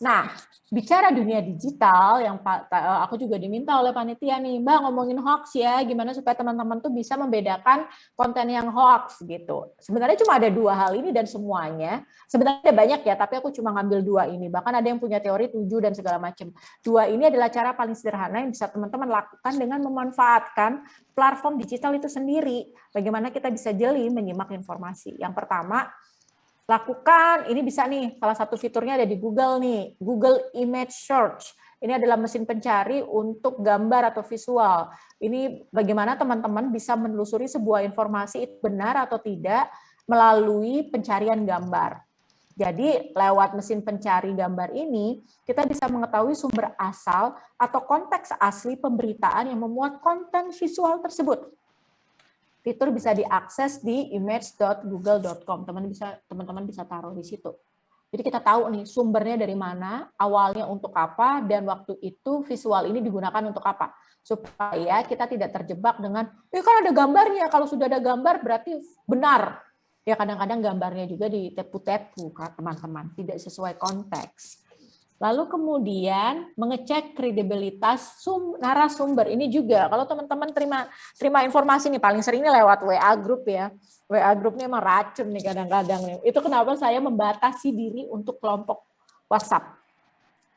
Nah, bicara dunia digital, yang aku juga diminta oleh panitia nih, Mbak ngomongin hoax ya, gimana supaya teman-teman tuh bisa membedakan konten yang hoax gitu. Sebenarnya cuma ada 2 hal ini dan semuanya, sebenarnya ada banyak ya, tapi aku cuma ngambil 2 ini. Bahkan ada yang punya teori 7 dan segala macam. 2 ini adalah cara paling sederhana yang bisa teman-teman lakukan dengan memanfaatkan platform digital itu sendiri. Bagaimana kita bisa jeli menyimak informasi. Yang pertama, lakukan, ini bisa nih, salah satu fiturnya ada di Google nih, Google Image Search. Ini adalah mesin pencari untuk gambar atau visual. Ini bagaimana teman-teman bisa menelusuri sebuah informasi itu benar atau tidak melalui pencarian gambar. Jadi lewat mesin pencari gambar ini, kita bisa mengetahui sumber asal atau konteks asli pemberitaan yang memuat konten visual tersebut. Fitur bisa diakses di image.google.com. Teman-teman bisa taruh di situ. Jadi kita tahu nih sumbernya dari mana, awalnya untuk apa, dan waktu itu visual ini digunakan untuk apa. Supaya kita tidak terjebak dengan, kan ada gambarnya, kalau sudah ada gambar berarti benar. Ya kadang-kadang gambarnya juga ditepu-tepu, teman-teman, tidak sesuai konteks. Lalu kemudian mengecek kredibilitas narasumber. Ini juga kalau teman-teman terima informasi nih, paling sering ini lewat WA group ya. WA group ini emang racun nih kadang-kadang nih. Itu kenapa saya membatasi diri untuk kelompok WhatsApp.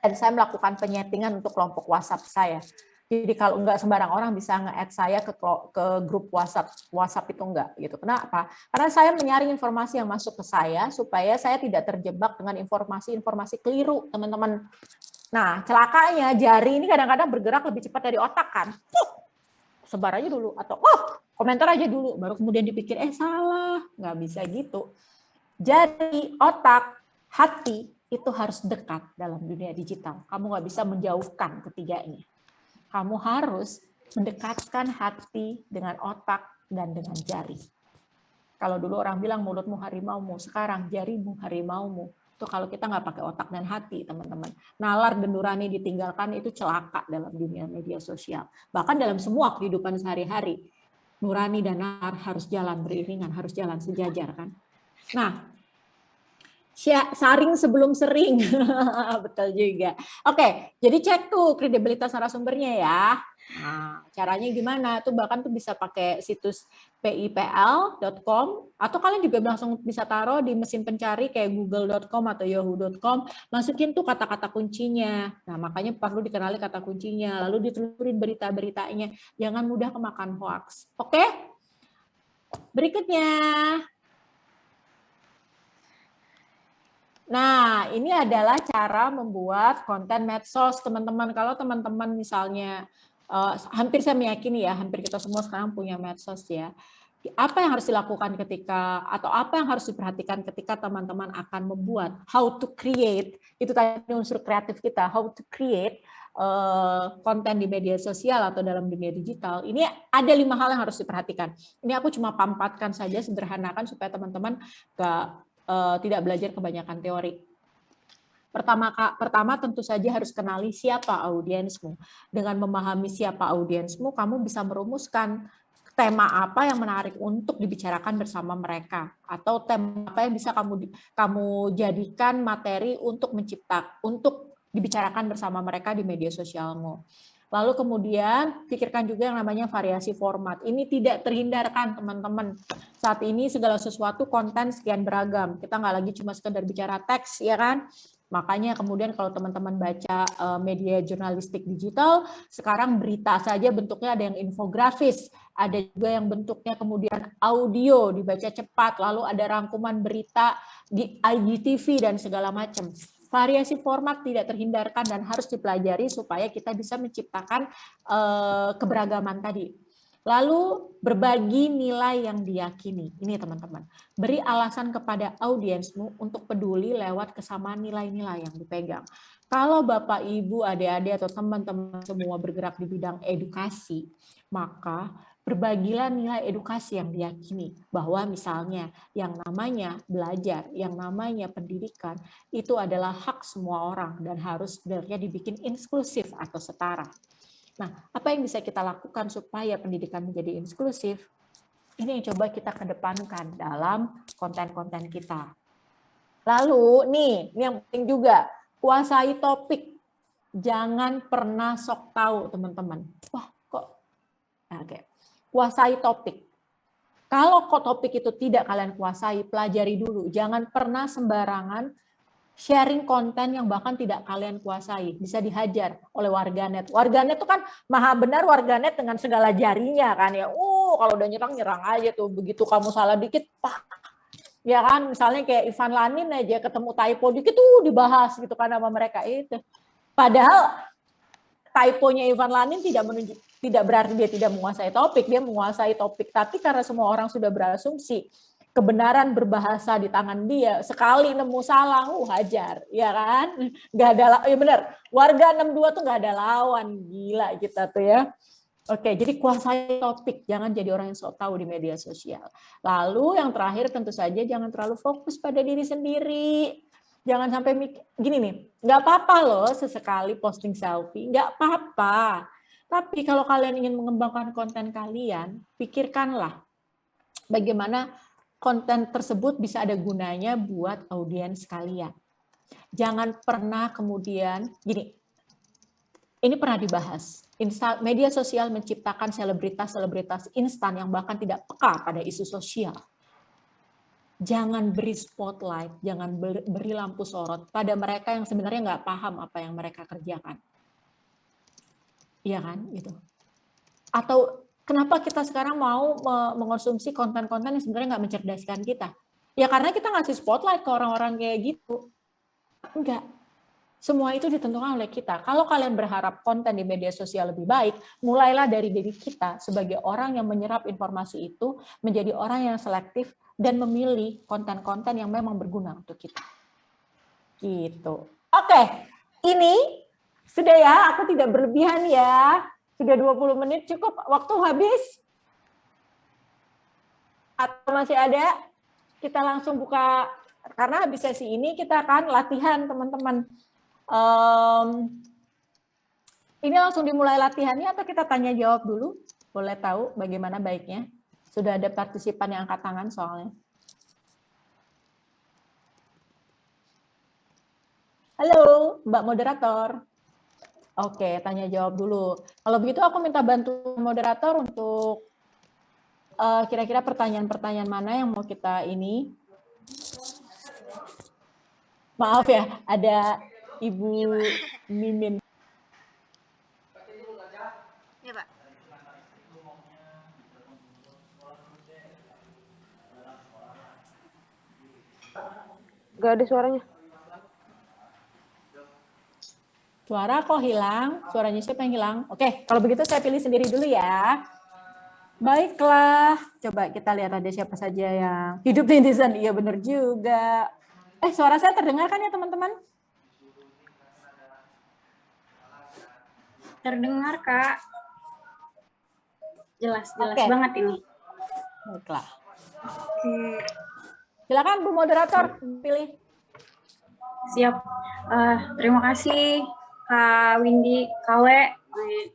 Dan saya melakukan penyetingan untuk kelompok WhatsApp saya. Jadi kalau enggak sembarang orang bisa nge-add saya ke grup WhatsApp itu enggak gitu. Kenapa? Karena saya menyaring informasi yang masuk ke saya supaya saya tidak terjebak dengan informasi-informasi keliru, teman-teman. Nah, celakanya jari ini kadang-kadang bergerak lebih cepat dari otak kan. Sebar aja dulu atau komentar aja dulu baru kemudian dipikir salah, nggak bisa gitu. Jadi otak, hati itu harus dekat dalam dunia digital. Kamu nggak bisa menjauhkan ketiganya. Kamu harus mendekatkan hati dengan otak dan dengan jari. Kalau dulu orang bilang mulutmu harimaumu, sekarang jarimu harimaumu. Itu kalau kita nggak pakai otak dan hati, teman-teman. Nalar dan nurani ditinggalkan itu celaka dalam dunia media sosial. Bahkan dalam semua kehidupan sehari-hari, nurani dan nalar harus jalan beriringan, harus jalan sejajar kan. Nah, saring sebelum sering. Betul juga. Oke, jadi cek tuh kredibilitas narasumbernya ya. Nah, caranya gimana? Tuh bahkan tuh bisa pakai situs pipl.com atau kalian juga langsung bisa taruh di mesin pencari kayak google.com atau yahoo.com, masukin tuh kata-kata kuncinya. Nah, makanya perlu dikenali kata kuncinya, lalu ditelusurin berita-beritanya. Jangan mudah kemakan hoax. Oke? Berikutnya. Nah, ini adalah cara membuat konten medsos, teman-teman. Kalau teman-teman misalnya, hampir saya meyakini ya, hampir kita semua sekarang punya medsos ya. Apa yang harus dilakukan ketika, atau apa yang harus diperhatikan ketika teman-teman akan membuat, how to create, itu tadi unsur kreatif kita, how to create konten di media sosial atau dalam dunia digital. Ini ada 5 hal yang harus diperhatikan. Ini aku cuma pampatkan saja, sederhanakan supaya teman-teman tidak belajar kebanyakan teori. Pertama tentu saja harus kenali siapa audiensmu. Dengan memahami siapa audiensmu, kamu bisa merumuskan tema apa yang menarik untuk dibicarakan bersama mereka, atau tema apa yang bisa kamu jadikan materi untuk untuk dibicarakan bersama mereka di media sosialmu. Lalu kemudian pikirkan juga yang namanya variasi format. Ini tidak terhindarkan, teman-teman. Saat ini segala sesuatu konten sekian beragam. Kita nggak lagi cuma sekedar bicara teks, ya kan? Makanya kemudian kalau teman-teman baca media jurnalistik digital, sekarang berita saja bentuknya ada yang infografis, ada juga yang bentuknya kemudian audio, dibaca cepat, lalu ada rangkuman berita di IGTV dan segala macam. Variasi format tidak terhindarkan dan harus dipelajari supaya kita bisa menciptakan keberagaman tadi. Lalu berbagi nilai yang diyakini. Ini teman-teman, beri alasan kepada audiensmu untuk peduli lewat kesamaan nilai-nilai yang dipegang. Kalau Bapak, Ibu, adik-adik atau teman-teman semua bergerak di bidang edukasi, maka berbagilah nilai edukasi yang diyakini, bahwa misalnya yang namanya belajar, yang namanya pendidikan, itu adalah hak semua orang dan harus sebenarnya dibikin inklusif atau setara. Nah, apa yang bisa kita lakukan supaya pendidikan menjadi inklusif? Ini yang coba kita kedepankan dalam konten-konten kita. Lalu nih, ini yang penting juga, kuasai topik. Jangan pernah sok tahu, teman-teman. Wah, kok? Oke. Kuasai topik. Kalau kok topik itu tidak kalian kuasai, pelajari dulu. Jangan pernah sembarangan sharing konten yang bahkan tidak kalian kuasai. Bisa dihajar oleh warganet. Warganet itu kan maha benar warganet dengan segala jarinya kan ya. Kalau udah nyerang aja tuh. Begitu kamu salah dikit, ya kan, misalnya kayak Ivan Lanin aja ketemu typo dikit tuh dibahas gitu kan sama mereka itu. Padahal typonya Ivan Lanin tidak berarti dia tidak menguasai topik, dia menguasai topik. Tapi karena semua orang sudah berasumsi kebenaran berbahasa di tangan dia, sekali nemu salah, hajar, ya kan? Nggak ada, ya benar. Warga 62 tuh nggak ada lawan, gila kita tuh ya. Oke, jadi kuasai topik, jangan jadi orang yang sok tahu di media sosial. Lalu yang terakhir tentu saja jangan terlalu fokus pada diri sendiri. Jangan sampai gini nih, nggak apa-apa loh sesekali posting selfie, nggak apa-apa. Tapi kalau kalian ingin mengembangkan konten kalian, pikirkanlah bagaimana konten tersebut bisa ada gunanya buat audiens kalian. Jangan pernah kemudian, gini, ini pernah dibahas, media sosial menciptakan selebritas-selebritas instan yang bahkan tidak peka pada isu sosial. Jangan beri spotlight, jangan beri lampu sorot pada mereka yang sebenarnya nggak paham apa yang mereka kerjakan. Iya kan, gitu. Atau kenapa kita sekarang mau mengonsumsi konten-konten yang sebenarnya nggak mencerdaskan kita? Ya karena kita ngasih spotlight ke orang-orang kayak gitu. Enggak. Semua itu ditentukan oleh kita. Kalau kalian berharap konten di media sosial lebih baik, mulailah dari diri kita sebagai orang yang menyerap informasi itu menjadi orang yang selektif dan memilih konten-konten yang memang berguna untuk kita. Gitu. Oke, ini sudah ya, aku tidak berlebihan ya. Sudah 20 menit cukup, waktu habis? Atau masih ada? Kita langsung buka, karena habis sesi ini kita akan latihan teman-teman. Ini langsung dimulai latihannya atau kita tanya jawab dulu? Boleh tahu bagaimana baiknya? Sudah ada partisipan yang angkat tangan soalnya. Halo, Mbak Moderator. Oke, tanya jawab dulu. Kalau begitu aku minta bantu moderator untuk kira-kira pertanyaan-pertanyaan mana yang mau kita ini. Maaf ya, ada Ibu Mimin. Ya, Pak. Gak ada suaranya. Suara kok hilang? Suaranya siapa yang hilang? Oke, kalau begitu saya pilih sendiri dulu ya. Baiklah, coba kita lihat ada siapa saja yang hidup di netizen. Iya benar juga. Suara saya terdengar kan ya teman-teman? Terdengar, Kak. Jelas Oke. banget ini. Baiklah. Oke. Silakan Bu Moderator, pilih. Siap. Terima kasih Kak Windy, KW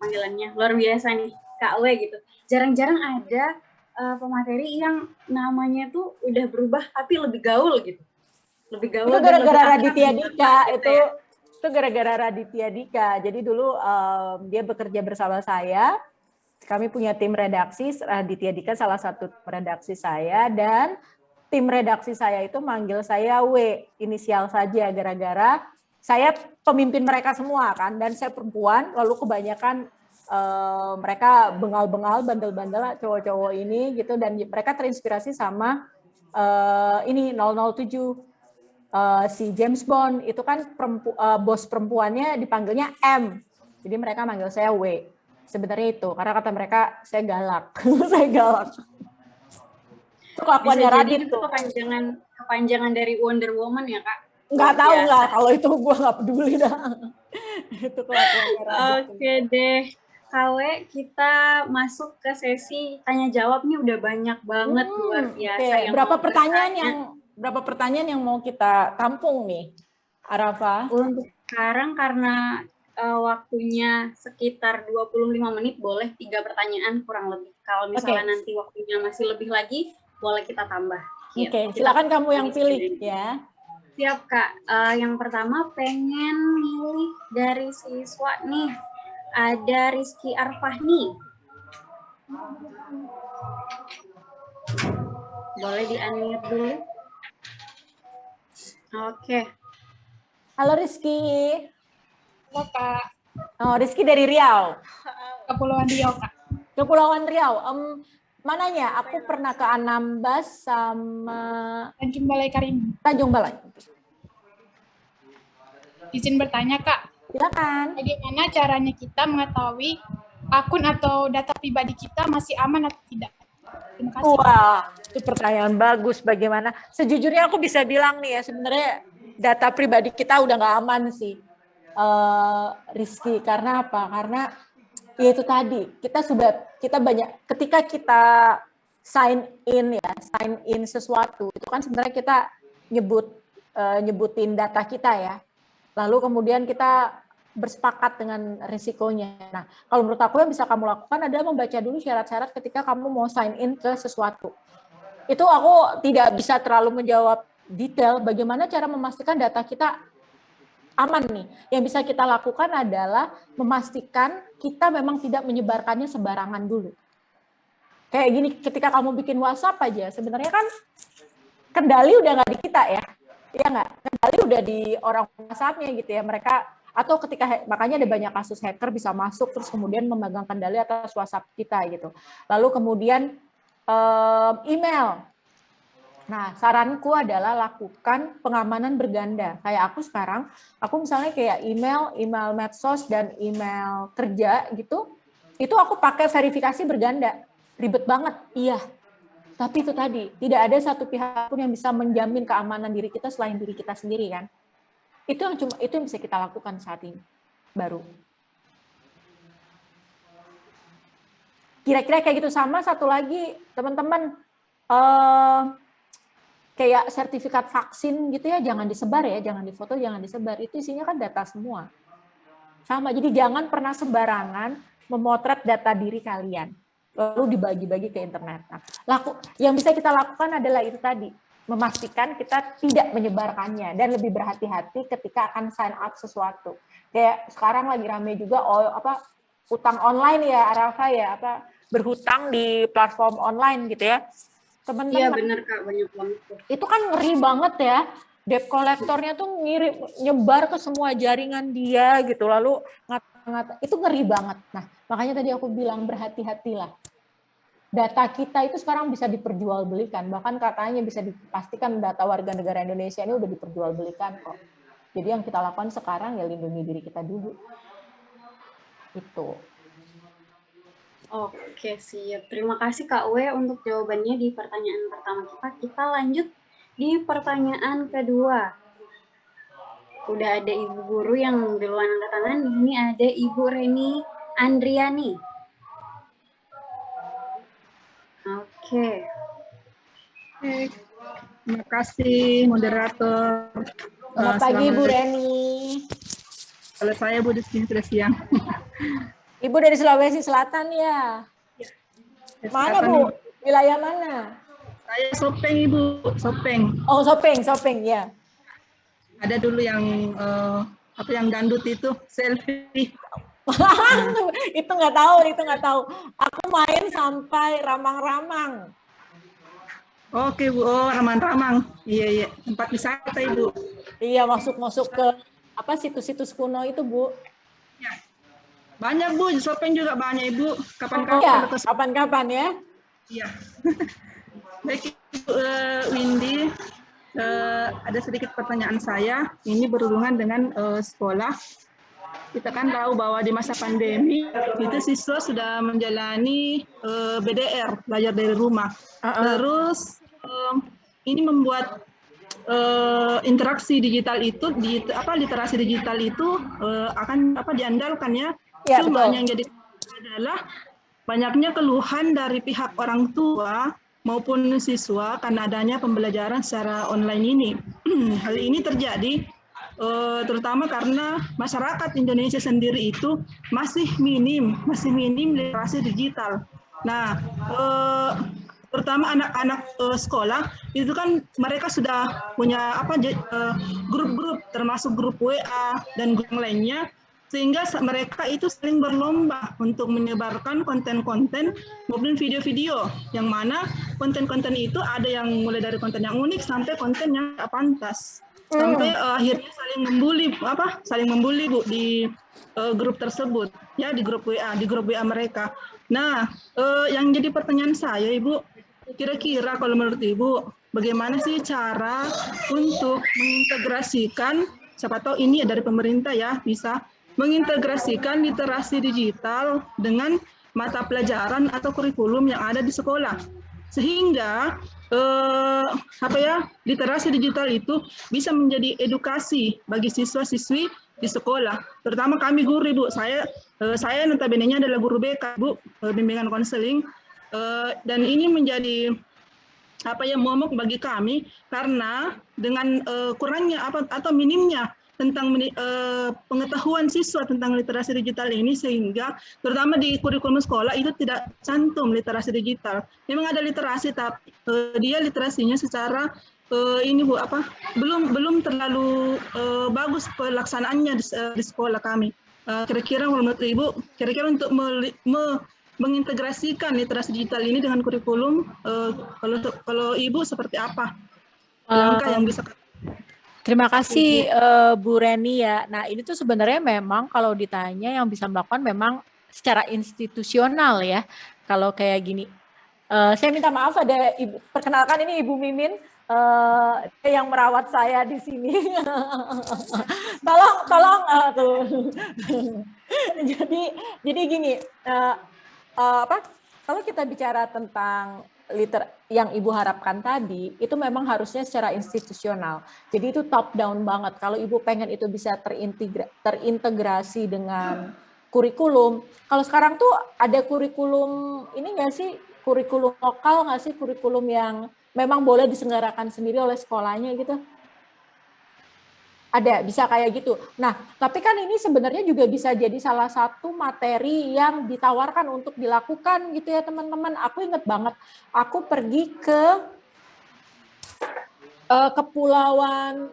panggilannya. Luar biasa nih, KW gitu. Jarang-jarang ada pemateri yang namanya tuh udah berubah tapi lebih gaul gitu. Lebih gaul. Itu gara-gara Raditya Dika, itu gara-gara Raditya Dika. Jadi dulu dia bekerja bersama saya. Kami punya tim redaksi, Raditya Dika salah satu redaksi saya, dan tim redaksi saya itu manggil saya W, inisial saja, gara-gara saya pemimpin mereka semua kan, dan saya perempuan, lalu kebanyakan mereka bengal-bengal, bandel-bandel cowok-cowok ini gitu, dan mereka terinspirasi sama ini 007, si James Bond, itu kan bos perempuannya dipanggilnya M, jadi mereka manggil saya W. Sebenarnya itu, karena kata mereka saya galak, saya galak. Itu kelakuannya Radit tuh. Kepanjangan dari Wonder Woman ya, Kak? Nggak tahu lah, kalau itu gue nggak peduli dah. Itu kelakuannya Radit. Oke deh, KW, kita masuk ke sesi tanya jawab nih, udah banyak banget, luar biasa. Yang berapa pertanyaan yang mau kita tampung nih, Arafa? Untuk sekarang karena waktunya sekitar 25 menit, boleh 3 pertanyaan kurang lebih. Kalau misalnya nanti waktunya masih lebih lagi, boleh kita tambah. Oke, silakan kamu yang pilih ya. Siap, Kak. Yang pertama pengen milih dari siswa nih. Ada Rizky Arfahni. Boleh di-unmute dulu. Oke. Halo Rizky. Halo Kak. Oh, Rizky dari Riau. Kepulauan Riau, Kak. Kepulauan Riau. Mananya? Aku pernah ke Anambas sama Tanjung Balai Karimun. Tanjung Balai. Izin bertanya, Kak. Silakan. Bagaimana caranya kita mengetahui akun atau data pribadi kita masih aman atau tidak? Terima kasih. Wah, itu pertanyaan bagus. Bagaimana? Sejujurnya aku bisa bilang nih ya, sebenarnya data pribadi kita udah nggak aman sih, Rizky. Karena apa? Karena ya itu tadi, kita banyak, ketika kita sign in sesuatu, itu kan sebenarnya kita nyebutin data kita ya. Lalu kemudian kita bersepakat dengan risikonya. Nah, kalau menurut aku yang bisa kamu lakukan adalah membaca dulu syarat-syarat ketika kamu mau sign in ke sesuatu. Itu aku tidak bisa terlalu menjawab detail bagaimana cara memastikan data kita aman nih. Yang bisa kita lakukan adalah memastikan kita memang tidak menyebarkannya sembarangan dulu. Kayak gini, ketika kamu bikin WhatsApp aja, sebenarnya kan kendali udah nggak di kita ya. Iya nggak? Kendali udah di orang WhatsApp-nya gitu ya. Mereka, atau ketika, makanya ada banyak kasus hacker bisa masuk terus kemudian memegang kendali atas WhatsApp kita gitu. Lalu kemudian email. Nah, saranku adalah lakukan pengamanan berganda. Kayak aku sekarang, aku misalnya kayak email medsos dan email kerja gitu, itu aku pakai verifikasi berganda. Ribet banget, iya. Tapi itu tadi, tidak ada satu pihak pun yang bisa menjamin keamanan diri kita selain diri kita sendiri kan. Itu yang bisa kita lakukan saat ini. Baru. Kira-kira kayak gitu. Sama satu lagi, teman-teman, kayak sertifikat vaksin gitu ya, jangan disebar ya, jangan difoto, jangan disebar. Itu isinya kan data semua. Sama, jadi jangan pernah sembarangan memotret data diri kalian, lalu dibagi-bagi ke internet. Nah, yang bisa kita lakukan adalah itu tadi, memastikan kita tidak menyebarkannya dan lebih berhati-hati ketika akan sign up sesuatu. Kayak sekarang lagi rame juga utang online ya, Arafa ya, berhutang di platform online gitu ya. Teman-teman. Iya benar Kak, banyak banget. Itu kan ngeri banget ya. Debt kolektornya tuh nyebar ke semua jaringan dia gitu, lalu ngata-ngata, itu ngeri banget. Nah, makanya tadi aku bilang berhati-hatilah. Data kita itu sekarang bisa diperjualbelikan, bahkan katanya bisa dipastikan data warga negara Indonesia ini udah diperjualbelikan kok. Jadi yang kita lakukan sekarang ya lindungi diri kita dulu. Itu. Oke, siap. Terima kasih Kak W untuk jawabannya di pertanyaan pertama kita. Kita lanjut di pertanyaan kedua. Udah ada Ibu Guru yang duluan angkat tangan. Ini ada Ibu Reni Andriani. Oke. Terima kasih moderator. Selamat pagi Bu Reni. Kalau saya Bu di sini sudah siang. Ibu dari Sulawesi Selatan ya? Mana Bu? Wilayah mana? Saya Sopeng Ibu, Sopeng. Oh Sopeng ya. Ada dulu yang yang dandut itu selfie. Itu nggak tahu. Aku main sampai Ramang-Ramang. Oke Bu, Ramang-Ramang. Iya, tempat wisata Ibu. Iya, masuk ke situs-situs kuno itu Bu. Ya. Banyak Bu, di Sopeng juga banyak Ibu. Kapan-kapan. Kapan-kapan ya. Iya. Baik Ibu Windy, ada sedikit pertanyaan saya. Ini berhubungan dengan sekolah. Kita kan tahu bahwa di masa pandemi itu siswa sudah menjalani BDR, belajar dari rumah. Terus ini membuat interaksi digital itu, literasi digital itu akan diandalkan ya. Cuma yang jadi adalah banyaknya keluhan dari pihak orang tua maupun siswa karena adanya pembelajaran secara online ini. Hal ini terjadi terutama karena masyarakat Indonesia sendiri itu masih minim literasi digital. Nah, terutama anak-anak sekolah itu kan mereka sudah punya grup-grup, termasuk grup WA dan grup lainnya, sehingga mereka itu saling berlomba untuk menyebarkan konten-konten maupun video-video, yang mana konten-konten itu ada yang mulai dari konten yang unik sampai konten yang tak pantas, sampai akhirnya saling membuli Bu di grup tersebut, ya, di grup WA mereka. Nah, yang jadi pertanyaan saya, Ibu, kira-kira kalau menurut Ibu, bagaimana sih cara untuk mengintegrasikan, siapa tahu ini dari pemerintah ya, bisa mengintegrasikan literasi digital dengan mata pelajaran atau kurikulum yang ada di sekolah, sehingga literasi digital itu bisa menjadi edukasi bagi siswa-siswi di sekolah, terutama kami guru, Bu. Saya notabene-nya adalah guru BK, Bu, bimbingan konseling, dan ini menjadi momok bagi kami karena dengan kurangnya atau minimnya tentang pengetahuan siswa tentang literasi digital ini, sehingga terutama di kurikulum sekolah itu tidak cantum literasi digital. Memang ada literasi, tapi dia literasinya secara belum terlalu bagus pelaksanaannya di sekolah kami. Kira-kira menurut Ibu, kira-kira untuk mengintegrasikan literasi digital ini dengan kurikulum, kalau Ibu seperti apa langkah yang bisa? Terima kasih Bu Reni ya. Nah, ini tuh sebenarnya memang kalau ditanya yang bisa melakukan memang secara institusional ya. Kalau kayak gini, saya minta maaf ada Ibu, perkenalkan ini Ibu Mimin yang merawat saya di sini. tolong tuh. jadi gini, kalau kita bicara tentang yang Ibu harapkan tadi, itu memang harusnya secara institusional. Jadi itu top down banget. Kalau Ibu pengen itu bisa terintegrasi dengan kurikulum. Kalau sekarang tuh ada kurikulum ini nggak sih, kurikulum lokal nggak sih, kurikulum yang memang boleh diselenggarakan sendiri oleh sekolahnya gitu? Ada, bisa kayak gitu. Nah, tapi kan ini sebenarnya juga bisa jadi salah satu materi yang ditawarkan untuk dilakukan gitu ya teman-teman. Aku ingat banget, aku pergi ke Kepulauan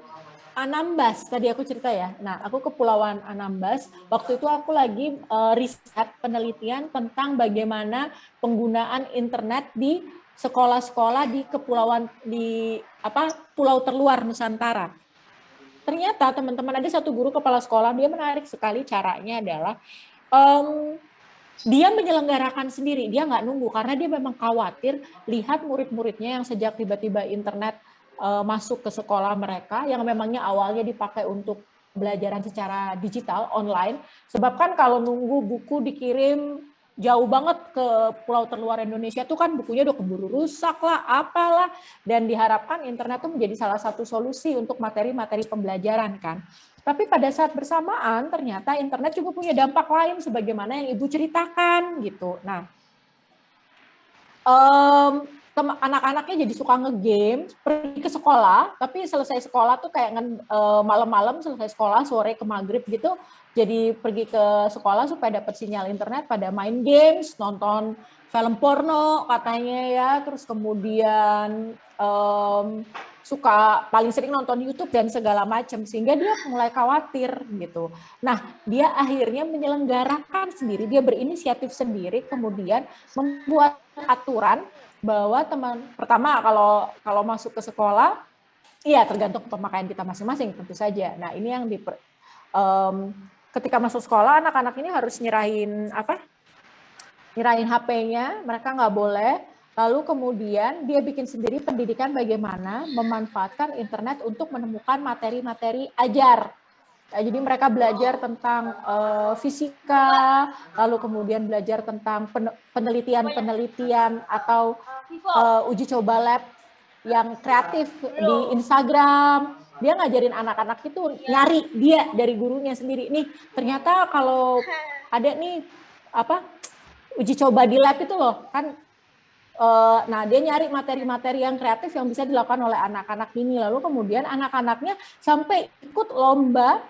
Anambas, tadi aku cerita ya. Nah, aku ke Kepulauan Anambas, waktu itu aku lagi riset penelitian tentang bagaimana penggunaan internet di sekolah-sekolah di pulau terluar Nusantara. Ternyata teman-teman ada satu guru kepala sekolah, dia menarik sekali caranya adalah dia menyelenggarakan sendiri, dia nggak nunggu karena dia memang khawatir lihat murid-muridnya yang sejak tiba-tiba internet masuk ke sekolah mereka yang memangnya awalnya dipakai untuk belajaran secara digital online, sebab kan kalau nunggu buku dikirim jauh banget ke pulau terluar Indonesia tuh kan bukunya udah keburu rusak lah, apalah, dan diharapkan internet tuh menjadi salah satu solusi untuk materi-materi pembelajaran kan. Tapi pada saat bersamaan ternyata internet juga punya dampak lain sebagaimana yang Ibu ceritakan gitu. Nah, anak-anaknya jadi suka nge-game, pergi ke sekolah, tapi selesai sekolah tuh kayak malam-malam selesai sekolah, sore ke maghrib gitu, jadi pergi ke sekolah supaya dapat sinyal internet, pada main games, nonton film porno katanya ya, terus kemudian suka paling sering nonton YouTube dan segala macam, sehingga dia mulai khawatir gitu. Nah, dia akhirnya menyelenggarakan sendiri, dia berinisiatif sendiri, kemudian membuat aturan bahwa pertama kalau masuk ke sekolah, iya tergantung pemakaian kita masing-masing tentu saja. Nah, ini yang ketika masuk sekolah anak-anak ini harus nyerahin HP-nya, mereka nggak boleh. Lalu kemudian dia bikin sendiri pendidikan bagaimana memanfaatkan internet untuk menemukan materi-materi ajar. Jadi mereka belajar tentang fisika, lalu kemudian belajar tentang penelitian-penelitian atau uji coba lab yang kreatif di Instagram. Dia ngajarin anak-anak itu nyari dia dari gurunya sendiri. Nih ternyata kalau ada nih uji coba di lab itu loh kan, Nah, dia nyari materi-materi yang kreatif yang bisa dilakukan oleh anak-anak ini. Lalu kemudian anak-anaknya sampai ikut lomba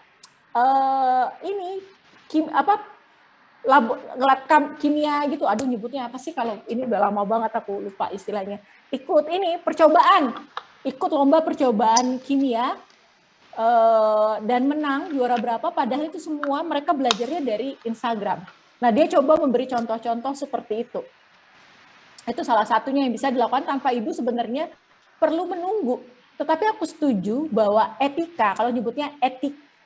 lab kimia gitu. Aduh, nyebutnya apa sih kalau ini udah lama banget aku lupa istilahnya. Ikut lomba percobaan kimia dan menang juara berapa. Padahal itu semua mereka belajarnya dari Instagram. Nah, dia coba memberi contoh-contoh seperti itu. Itu salah satunya yang bisa dilakukan tanpa ibu sebenarnya perlu menunggu. Tetapi aku setuju bahwa etika, kalau nyebutnya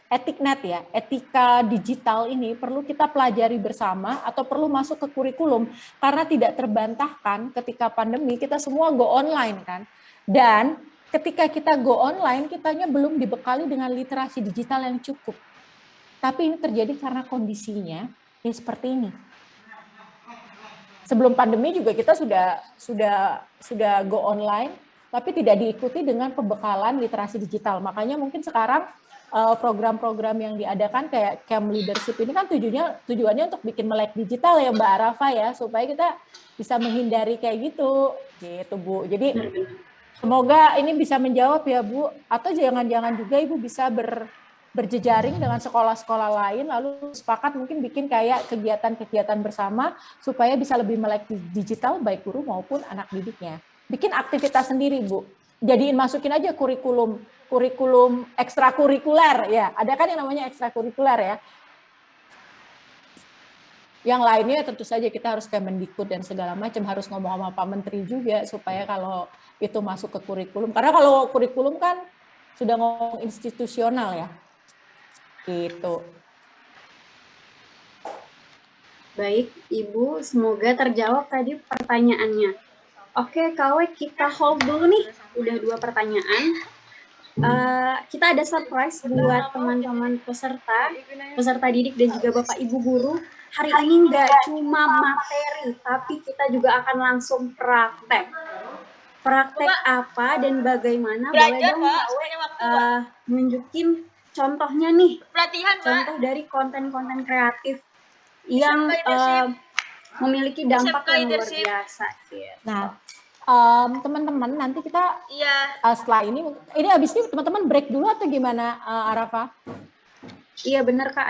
etiknet ya, etika digital ini perlu kita pelajari bersama atau perlu masuk ke kurikulum karena tidak terbantahkan ketika pandemi kita semua go online kan. Dan ketika kita go online kitanya belum dibekali dengan literasi digital yang cukup. Tapi ini terjadi karena kondisinya ya seperti ini. Sebelum pandemi juga kita sudah go online, tapi tidak diikuti dengan pembekalan literasi digital. Makanya mungkin sekarang program-program yang diadakan kayak Camp Leadership ini kan tujuannya untuk bikin melek digital ya Mbak Arafa ya, supaya kita bisa menghindari kayak gitu Bu. Jadi semoga ini bisa menjawab ya Bu, atau jangan-jangan juga Ibu bisa berjejaring dengan sekolah-sekolah lain, lalu sepakat mungkin bikin kayak kegiatan-kegiatan bersama supaya bisa lebih melek digital baik guru maupun anak didiknya. Bikin aktivitas sendiri Bu. Jadiin masukin aja kurikulum ekstrakurikuler ya. Ada kan yang namanya ekstrakurikuler ya. Yang lainnya tentu saja kita harus Kemendikbud dan segala macam, harus ngomong sama Pak Menteri juga supaya kalau itu masuk ke kurikulum. Karena kalau kurikulum kan sudah ngomong institusional ya. Gitu. Baik, Ibu, semoga terjawab tadi pertanyaannya. Oke, KW kita hold dulu nih, udah 2 pertanyaan. Kita ada surprise buat teman-teman peserta didik dan juga Bapak Ibu guru. Hari ini nggak cuma materi, tapi kita juga akan langsung praktek. Praktek apa dan bagaimana? Boleh dong KW nunjukin contohnya nih, contoh dari konten-konten kreatif yang memiliki dampak yang luar biasa. Nah, teman-teman nanti kita setelah ini habis ini teman-teman break dulu atau gimana Arafa? Iya benar Kak.